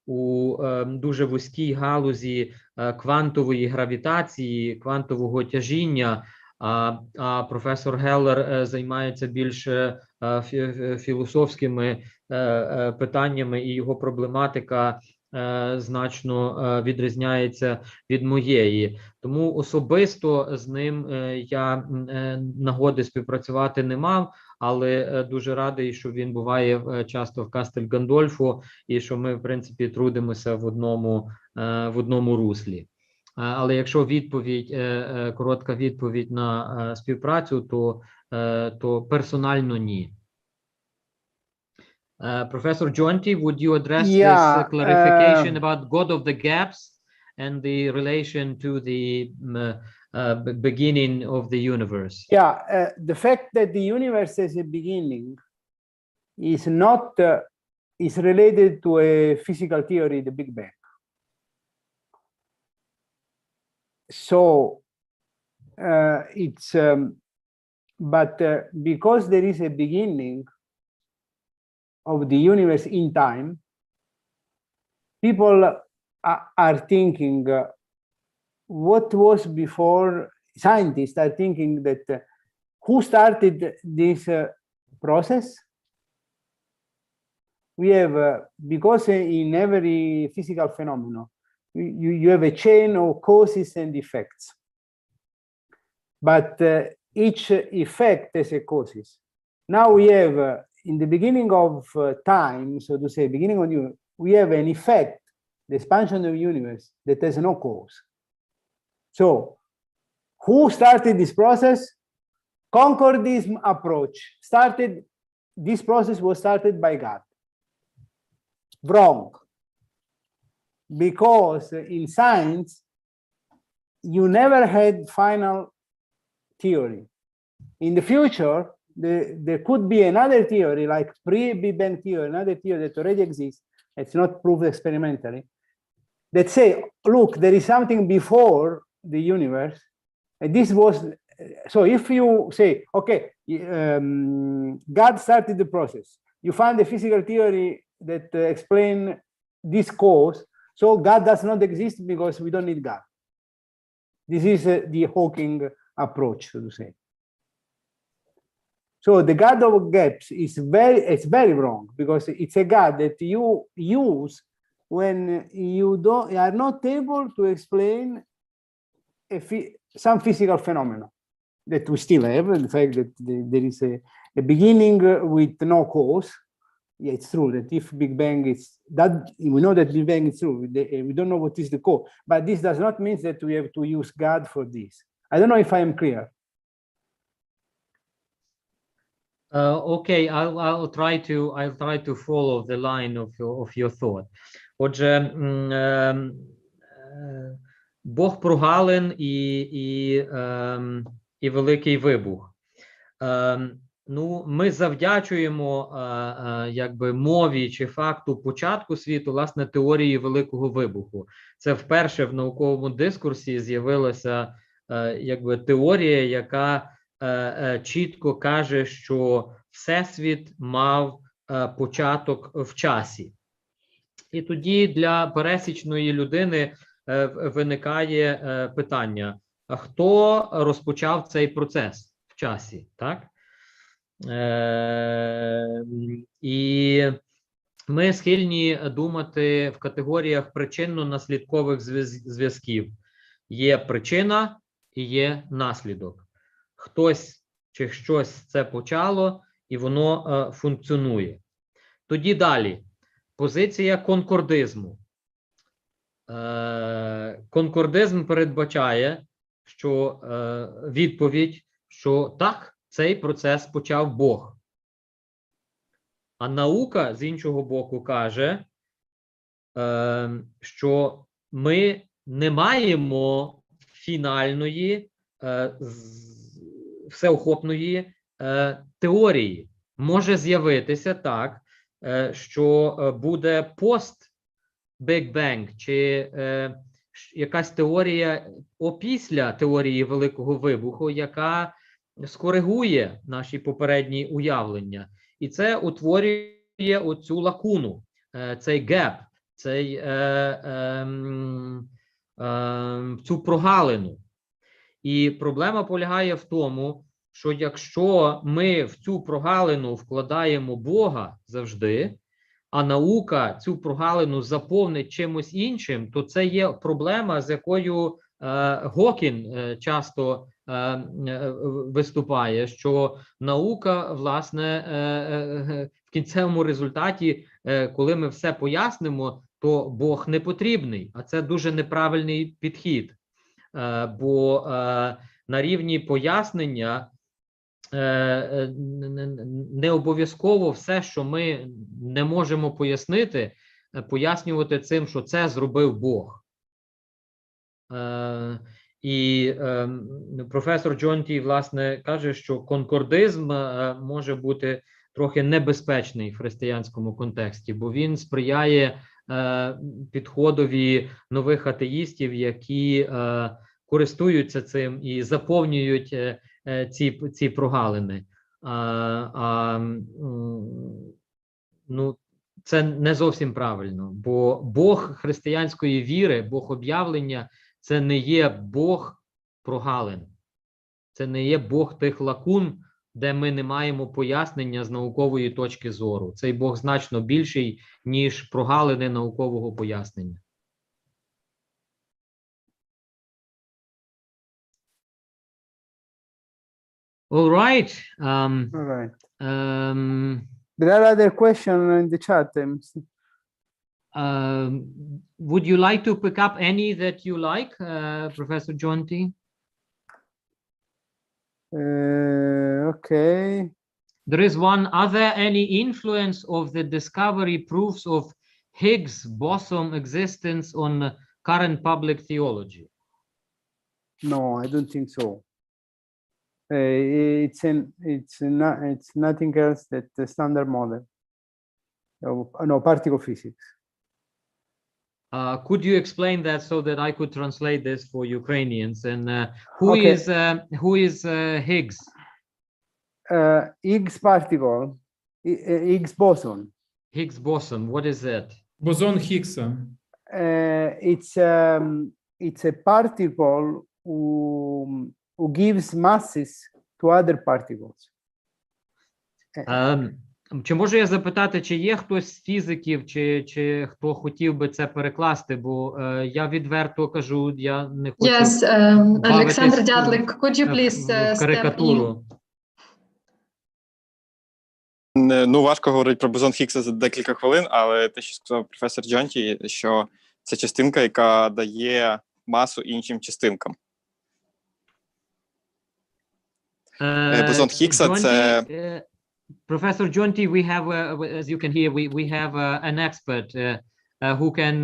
у дуже вузькій галузі квантової гравітації, квантового тяжіння, а професор Геллер займається більш філософськими питаннями, і його проблематика значно відрізняється від моєї. Тому особисто з ним я нагоди співпрацювати не мав, але дуже радий, що він буває часто в Кастель Гандольфо, і що ми, в принципі, трудимося в одному руслі. Але якщо коротка відповідь на співпрацю, то персонально ні. Professor Jonty, would you address this clarification about God of the gaps and the relation to the beginning of the universe? Yeah, the fact that the universe has a beginning is not is related to a physical theory, the Big Bang. So because there is a beginning of the universe in time, people are thinking what was before. Scientists are thinking that who started this process? We have, because in every physical phenomenon, you have a chain of causes and effects. But each effect has a causes. Now we have, in the beginning of time, so to say, beginning of the universe, we have an effect, the expansion of the universe, that has no cause. So, who started this process? Concordism approach. This process was started by God. Wrong. Because in science, you never had final theory. In the future, there could be another theory, like pre-Big Bang theory, another theory that already exists, it's not proved experimentally, that say, look, there is something before the universe, and this was, so if you say, okay, God started the process, you find a physical theory that explain this cause, so God does not exist because we don't need God. This is the Hawking approach, so to say. So the God of gaps is very wrong, because it's a God that you use when you are not able to explain some physical phenomena that we still have. The fact that there is a beginning with no cause. Yeah, it's true that if Big Bang is that, we know that Big Bang is true. We don't know what is the cause, but this does not mean that we have to use God for this. I don't know if I am clear. Okay, I'll try to follow the line of your thought. Отже, Бог прогалин і великий вибух. Ну, ми завдячуємо якби мові чи факту початку світу, власне, теорії великого вибуху. Це вперше в науковому дискурсі з'явилася якби теорія, яка чітко каже, що Всесвіт мав початок в часі. І тоді для пересічної людини виникає питання, а хто розпочав цей процес в часі, так? І ми схильні думати в категоріях причинно-наслідкових зв'язків. Є причина і є наслідок. Хтось чи щось це почало, і воно функціонує. Тоді далі. Позиція конкордизму. Конкордизм передбачає, що відповідь, що так, цей процес почав Бог. А наука, з іншого боку, каже, що ми не маємо фінальної, всеохопної теорії. Може з'явитися так, що буде пост-Big Bang, чи якась теорія опісля теорії Великого Вибуху, яка скоригує наші попередні уявлення. І це утворює оцю лакуну, цей геп, цю прогалину. І проблема полягає в тому, що якщо ми в цю прогалину вкладаємо Бога завжди, а наука цю прогалину заповнить чимось іншим, то це є проблема, з якою Гокін часто виступає, що наука, власне, в кінцевому результаті, коли ми все пояснимо, то Бог не потрібний, а це дуже неправильний підхід. Бо на рівні пояснення не обов'язково все, що ми не можемо пояснити, пояснювати цим, що це зробив Бог. І професор Джонті, власне, каже, що конкордизм може бути трохи небезпечний в християнському контексті, бо він сприяє підходові нових атеїстів, які користуються цим і заповнюють ці прогалини. Ну, це не зовсім правильно, бо Бог християнської віри, Бог об'явлення – це не є Бог прогалин. Це не є Бог тих лакун, де ми не маємо пояснення з наукової точки зору. Цей Бог значно більший, ніж прогалини наукового пояснення. All right. All right. There are other questions in the chat. Would you like to pick up any that you like, Professor Jonty? Okay. There is one. Are there any influence of the discovery proofs of Higgs boson existence on current public theology? No, I don't think so. It's nothing else than the standard model. No, particle physics. Could you explain that so that I could translate this for Ukrainians? And who is Higgs? Higgs particle, Higgs boson. Higgs boson. What is that? Boson Higgs. It's a particle who gives masses to other particles. Чи можу я запитати, чи є хтось з фізиків, чи хто хотів би це перекласти, бо я відверто кажу, я не хочу Олександр Дядлик, could you please в карикатуру. Ну, важко говорити про бозон Хіггса за декілька хвилин, але те, що сказав професор Джонті, що це частинка, яка дає масу іншим частинкам. Бозон Хіггса – це... Professor Jonty, we have, as you can hear, we have an expert who can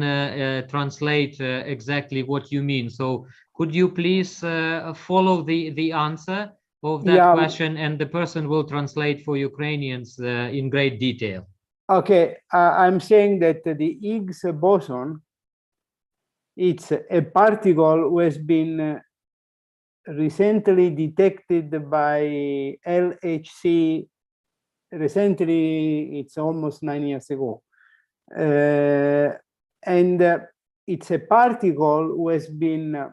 translate exactly what you mean. So could you please follow the answer of that question, and the person will translate for Ukrainians in great detail. Okay, I'm saying that the Higgs boson, it's a particle who has been recently detected by LHC. Recently, it's almost 9 years ago. And it's a particle who has been,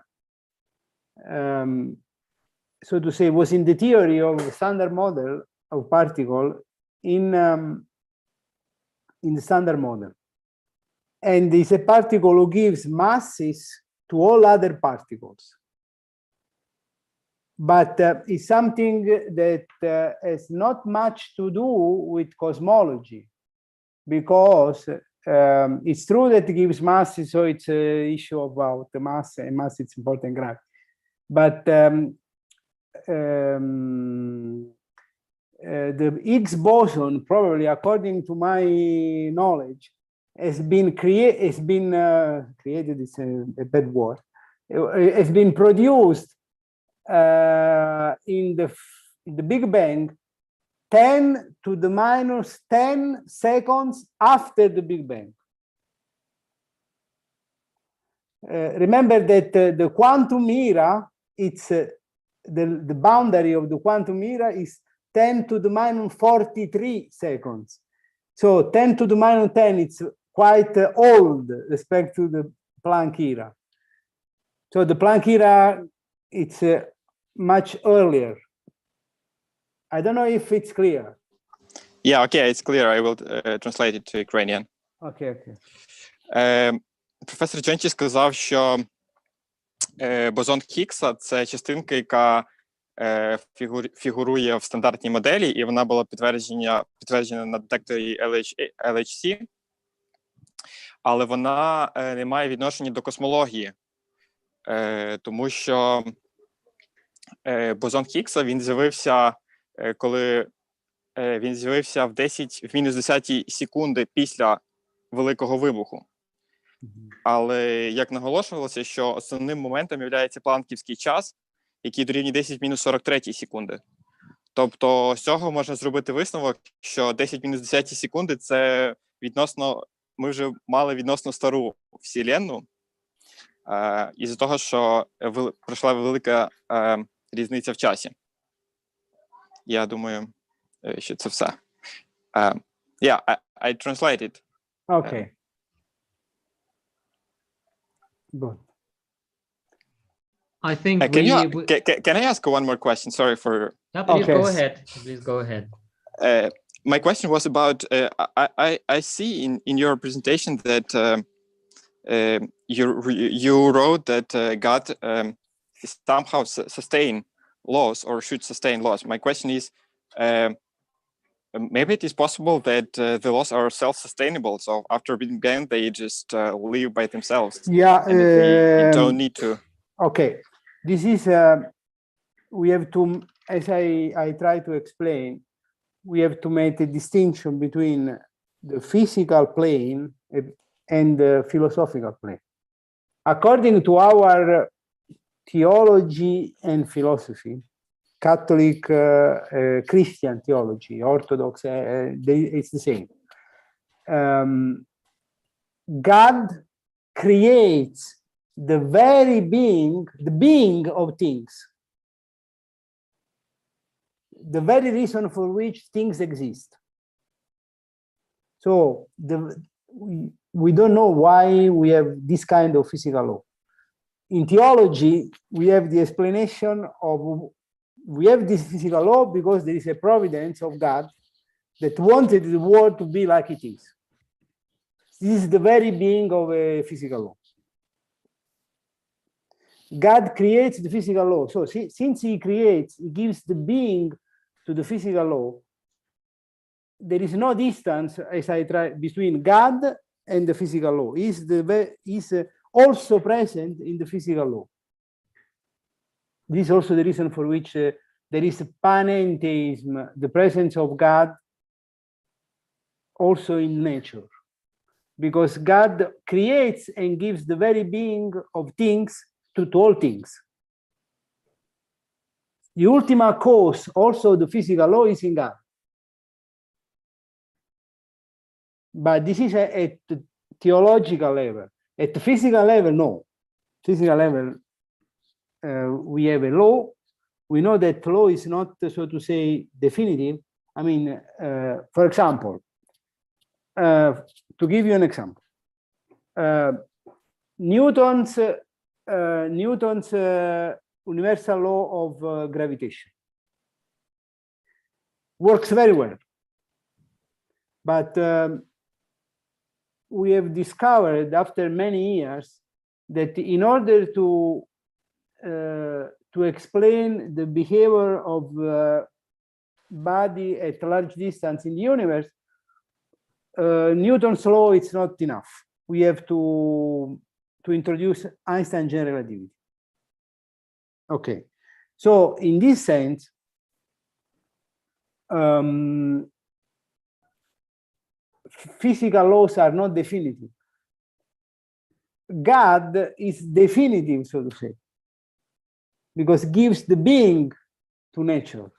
so to say, was in the theory of the standard model of particle in the standard model. And it's a particle who gives masses to all other particles. But it's something that has not much to do with cosmology, because it's true that it gives masses, so it's an issue about the mass, and mass it's important gravity. But the Higgs boson, probably according to my knowledge, has been created. Is a bad word. It has been produced in the Big Bang 10 to the minus 10 seconds after the Big Bang. Remember that the quantum era, it's the boundary of the quantum era is 10 to the minus 43 seconds. So 10 to the minus 10, it's quite old respect to the Planck era. So the Planck era, it's much earlier. I don't know if it's clear. Yeah, okay, it's clear. I will translate it to Ukrainian. Okay, okay. Професор Джонті сказав, що бозон Хіггса – це частинка, яка фігурує в стандартній моделі, і вона була підтверджена на детекторі LHC, але вона не має відношення до космології, тому що бозон Хіггса, він з'явився, коли він з'явився в мінус 10 секунди після Великого вибуху. Але, як наголошувалося, що основним моментом є планківський час, який дорівнює 10 мінус 43 секунди. Тобто, з цього можна зробити висновок, що 10 мінус 10 секунди – це відносно, ми вже мали відносно стару Вселенну, із-за того, що пройшла велика різниця в часі. Я думаю, що це все. Yeah, I translated. Okay. Good. I think can I ask one more question? Sorry for... Yeah, please Okay. go ahead. Please go ahead. My question was about, I see in your presentation that you wrote that God somehow sustain laws or should sustain laws. My question is, maybe it is possible that the laws are self-sustainable, so after Big Bang they just live by themselves. Yeah. And we don't need to. Okay. This is, we have to, as I try to explain, we have to make a distinction between the physical plane and the philosophical plane. According to our theology and philosophy, Catholic, Christian theology, Orthodox, it's the same. God creates the very being, the being of things, the very reason for which things exist. So we don't know why we have this kind of physical law. In theology, we have the explanation of, we have this physical law because there is a providence of God that wanted the world to be like it is. This is the very being of a physical law. God creates the physical law. So since he creates, he gives the being to the physical law, there is no distance, as I try, between God and the physical law. He's also present in the physical law. This is also the reason for which there is panentheism, the presence of God also in nature. Because God creates and gives the very being of things to all things. The ultimate cause, also the physical law, is in God. But this is at the theological level. At the physical level, no. Physical level, we have a law. We know that law is not, so to say, definitive. I mean, for example, to give you an example, Newton's universal law of gravitation works very well, but we have discovered after many years that in order to explain the behavior of body at large distance in the universe, Newton's law is not enough. We have to introduce Einstein's general relativity. Okay, so in this sense, physical laws are not definitive. God is definitive, so to say, because gives the being to nature.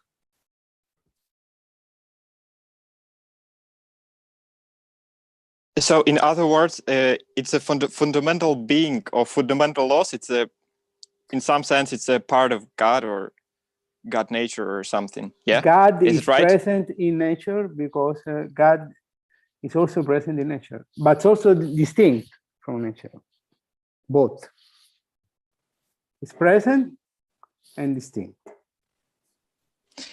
So, in other words, it's a fundamental being or fundamental laws. It's in some sense, it's a part of God or God nature or something. Yeah, God is right? present in nature because God is also present in nature, but it's also distinct from nature. Both. It's present, and distinct.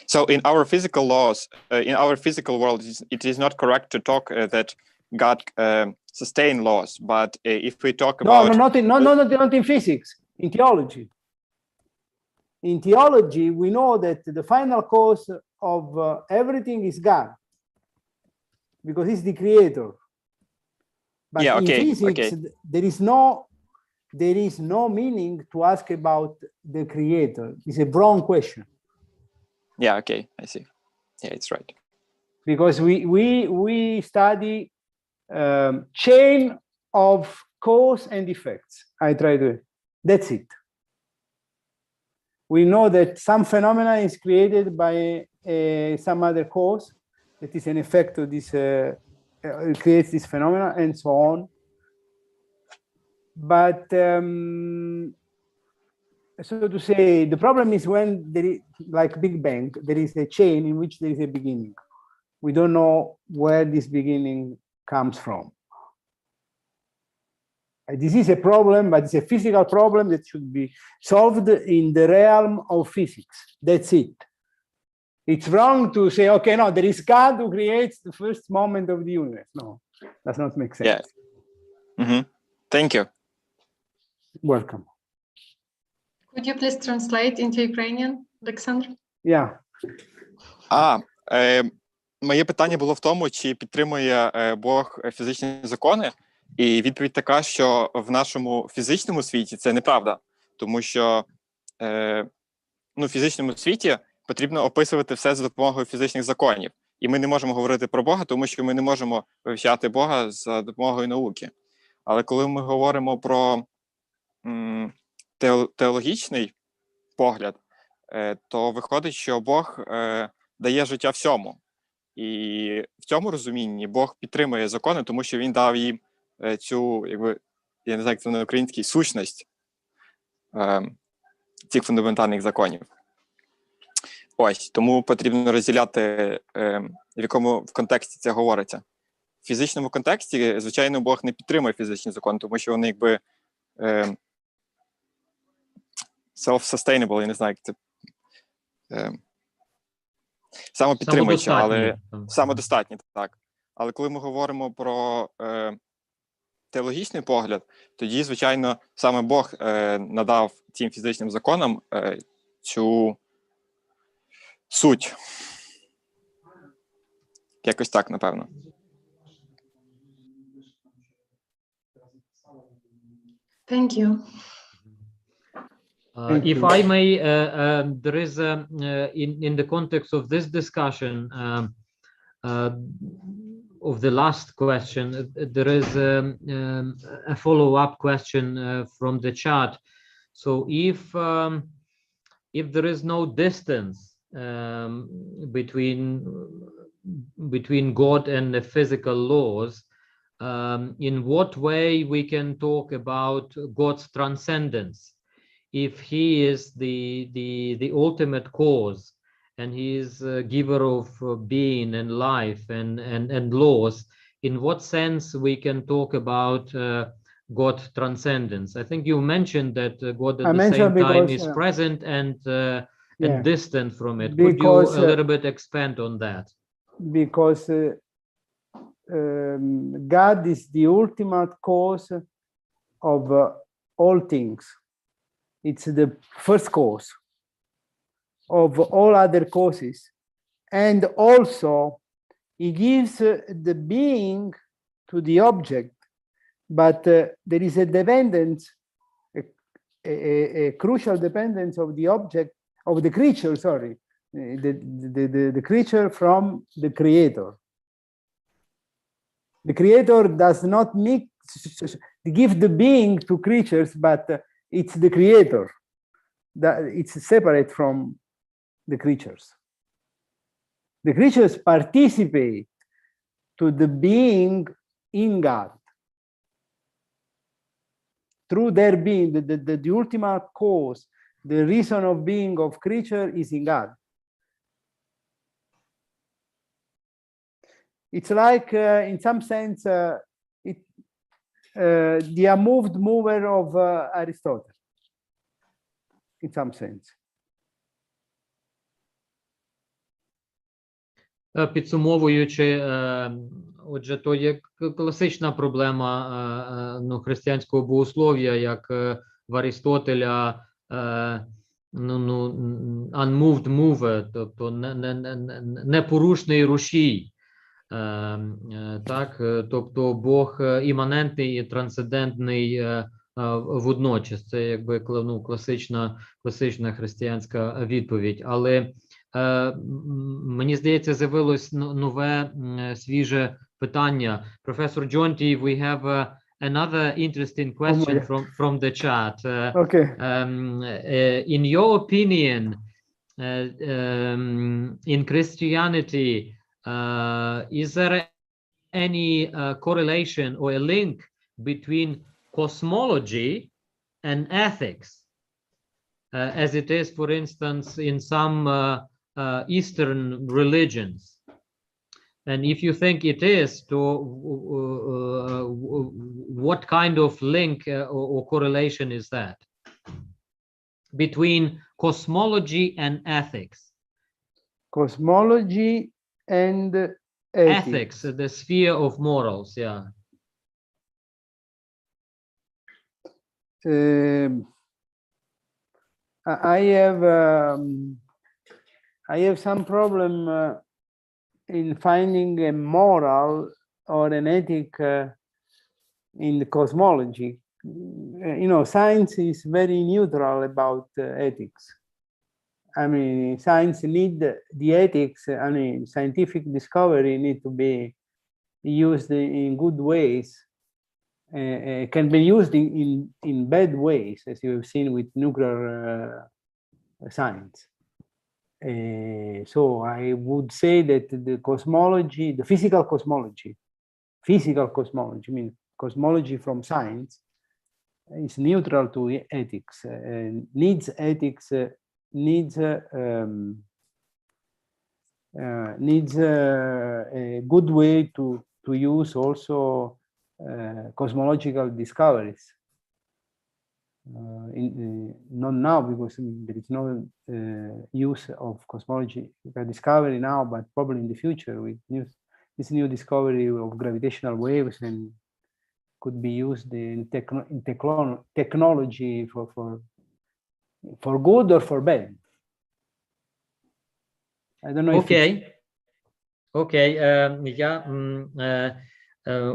So in our physical laws, in our physical world, it is not correct to talk that God sustain laws. But if we talk about not in physics, in theology. In theology, we know that the final cause of everything is God, because He's the creator. But yeah, okay, in physics, there is no meaning to ask about the creator. It's a wrong question. Yeah, okay, I see. Yeah, it's right. Because we study chain of cause and effects. I try to. That's it. We know that some phenomena is created by some other cause that is an effect of this, creates this phenomena, and so on. But so to say, the problem is when there is, like Big Bang, there is a chain in which there is a beginning. We don't know where this beginning comes from. This is a problem, but it's a physical problem that should be solved in the realm of physics. That's it. It's wrong to say, okay, no, there is God who creates the first moment of the universe. No, does not make sense. Yeah. Mm-hmm. Thank you. Welcome. Could you please translate into Ukrainian, Alexander? Yeah. Моє питання було в тому, чи підтримує Бог фізичні закони, і відповідь така, що в нашому фізичному світі це неправда, тому що в фізичному світі потрібно описувати все за допомогою фізичних законів, і ми не можемо говорити про Бога, тому що ми не можемо вивчати Бога за допомогою науки. Але коли ми говоримо про теологічний погляд, то виходить, що Бог дає життя всьому. І в цьому розумінні Бог підтримує закони, тому що він дав їм цю, якби, я не знаю, як це на українській, сущність цих фундаментальних законів. Ось, тому потрібно розділяти, в якому в контексті це говориться. В фізичному контексті, звичайно, Бог не підтримує фізичні закони, тому що вони якби self-sustainable, я не знаю, як це самопідтримуючі, але самодостатні, так. Але коли ми говоримо про теологічний погляд, тоді, звичайно, саме Бог надав цим фізичним законам цю суть. Якось так, напевно. Thank you. If I may, there is in the context of this discussion of the last question, there is a follow-up question from the chat. So if there is no distance between God and the physical laws, in what way we can talk about God's transcendence? If he is the ultimate cause and he is a giver of being and life and laws, in what sense we can talk about God transcendence? I think you mentioned that God at the same time is present and distant from it. Could you a little bit expand on that? Because God is the ultimate cause of all things. It's the first cause of all other causes. And also, he gives the being to the object, but there is a dependence, a crucial dependence of the object, of the creature, sorry, the creature from the creator. The creator does not give the being to creatures, but it's the creator that it's separate from the creatures. The creatures participate to the being in God through their being. The ultimate cause, the reason of being of creature is in God. It's like, in some sense, the unmoved mover of Aristotle, in some sense. Підсумовуючи, отже, то є класична проблема християнського богослов'я, як в Арістотеля, unmoved mover, тобто непорушний рушій. Так, тобто Бог іманентний і трансцендентний водночас. Це якби класична християнська відповідь. Але мені здається, з'явилось нове свіже питання. Професор Джонті, we have another interesting question from the chat. Okay. In your opinion, in Christianity, is there any correlation or a link between cosmology and ethics, as it is, for instance, in some Eastern religions? And if you think it is, to what kind of link or correlation is that between cosmology and ethics? Cosmology and ethics, the sphere of morals, yeah. I have some problem in finding a moral or an ethic in the cosmology. You know, science is very neutral about ethics. I mean, science need the ethics. I mean, scientific discovery need to be used in good ways. Can be used in bad ways, as you have seen with nuclear science. So I would say that the cosmology, the physical cosmology, means cosmology from science, is neutral to ethics, needs ethics, needs a good way to use also cosmological discoveries. Not now, because there is no use of cosmological discovery now, but probably in the future with this new discovery of gravitational waves, and could be used in technology for good or for bad. I don't know. Окей.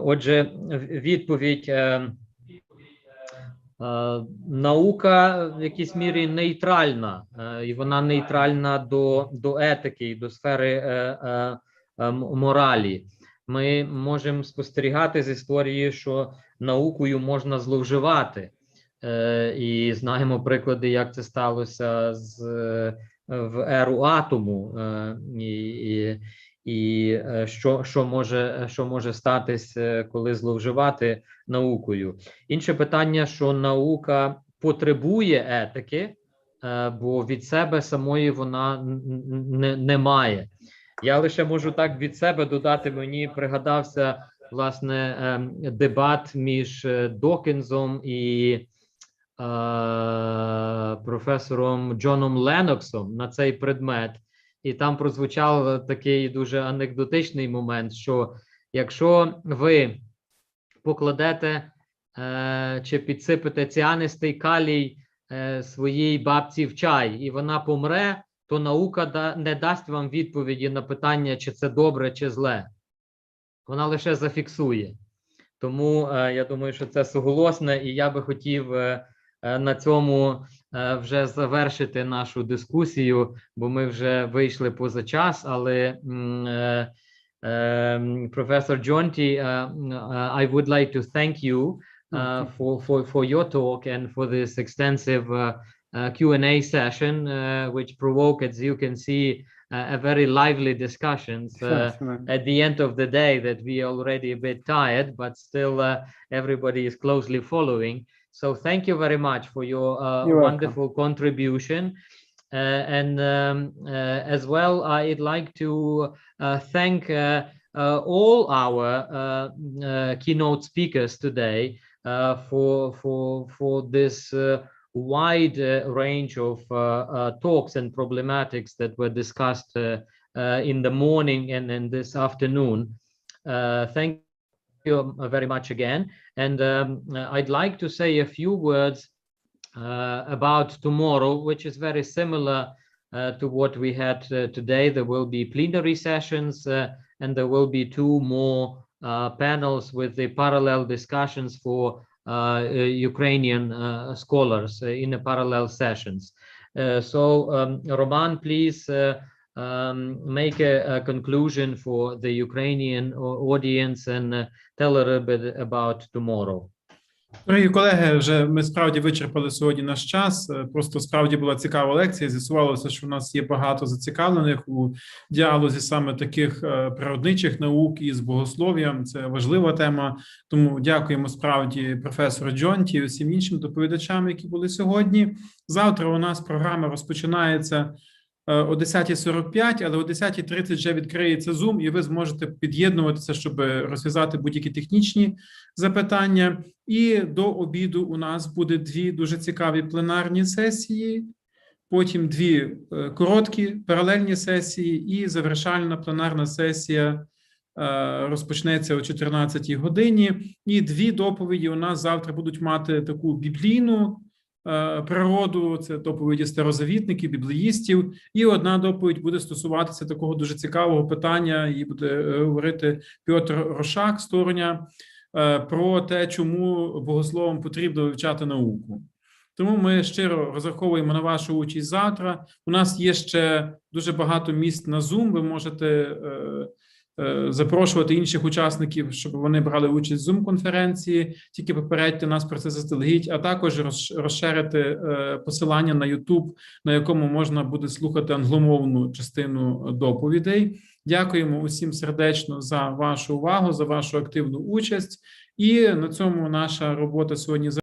Отже, відповідь. Наука в якійсь мірі нейтральна, і вона нейтральна до етики, до сфери моралі. Ми можемо спостерігати з історії, що наукою можна зловживати. І знаємо приклади, як це сталося в еру атому, і що може статись, коли зловживати наукою. Інше питання, що наука потребує етики, бо від себе самої вона не має. Я лише можу так від себе додати, мені пригадався, власне, дебат між Докінзом і професором Джоном Ленноксом на цей предмет. І там прозвучав такий дуже анекдотичний момент, що якщо ви покладете чи підсипете ціанистий калій своїй бабці в чай, і вона помре, то наука не дасть вам відповіді на питання, чи це добре, чи зле. Вона лише зафіксує. Тому я думаю, що це суголосне, і я би хотів на цьому вже завершити нашу дискусію, бо ми вже вийшли поза час, але Professor Jonty, I would like to thank you for your talk and for this extensive Q&A session, which provoked, as you can see, a very lively discussions at the end of the day, that we are already a bit tired, but still everybody is closely following. So thank you very much for your wonderful contribution. And as well, I'd like to thank all our keynote speakers today for this wide range of talks and problematics that were discussed in the morning and this afternoon. Thank you very much again. And I'd like to say a few words about tomorrow, which is very similar to what we had today. There will be plenary sessions and there will be 2 more panels with the parallel discussions for Ukrainian scholars in the parallel sessions. So Roman, please make a conclusion for the Ukrainian audience and tell a little bit about tomorrow. Дорогі колеги, вже ми справді вичерпали сьогодні наш час. Просто справді була цікава лекція. З'ясувалося, що в нас є багато зацікавлених у діалозі саме таких природничих наук із богослов'ям. Це важлива тема. Тому дякуємо справді професору Джонті і усім іншим доповідачам, які були сьогодні. Завтра у нас програма розпочинається о 10:45, але о 10:30 вже відкриється Zoom, і ви зможете під'єднуватися, щоб розв'язати будь-які технічні запитання. І до обіду у нас буде 2 дуже цікаві пленарні сесії, потім 2 короткі паралельні сесії, і завершальна пленарна сесія розпочнеться о 14-й годині. І 2 доповіді у нас завтра будуть мати таку біблійну природу, це доповіді старозавітників, біблеїстів, і одна доповідь буде стосуватися такого дуже цікавого питання, і буде говорити Петр Рошак з Торуня про те, чому богословам потрібно вивчати науку. Тому ми щиро розраховуємо на вашу участь завтра. У нас є ще дуже багато місць на Zoom, ви можете запрошувати інших учасників, щоб вони брали участь в Zoom-конференції, тільки попередьте нас про це заздалегідь, а також розширити посилання на YouTube, на якому можна буде слухати англомовну частину доповідей. Дякуємо усім сердечно за вашу увагу, за вашу активну участь. І на цьому наша робота сьогодні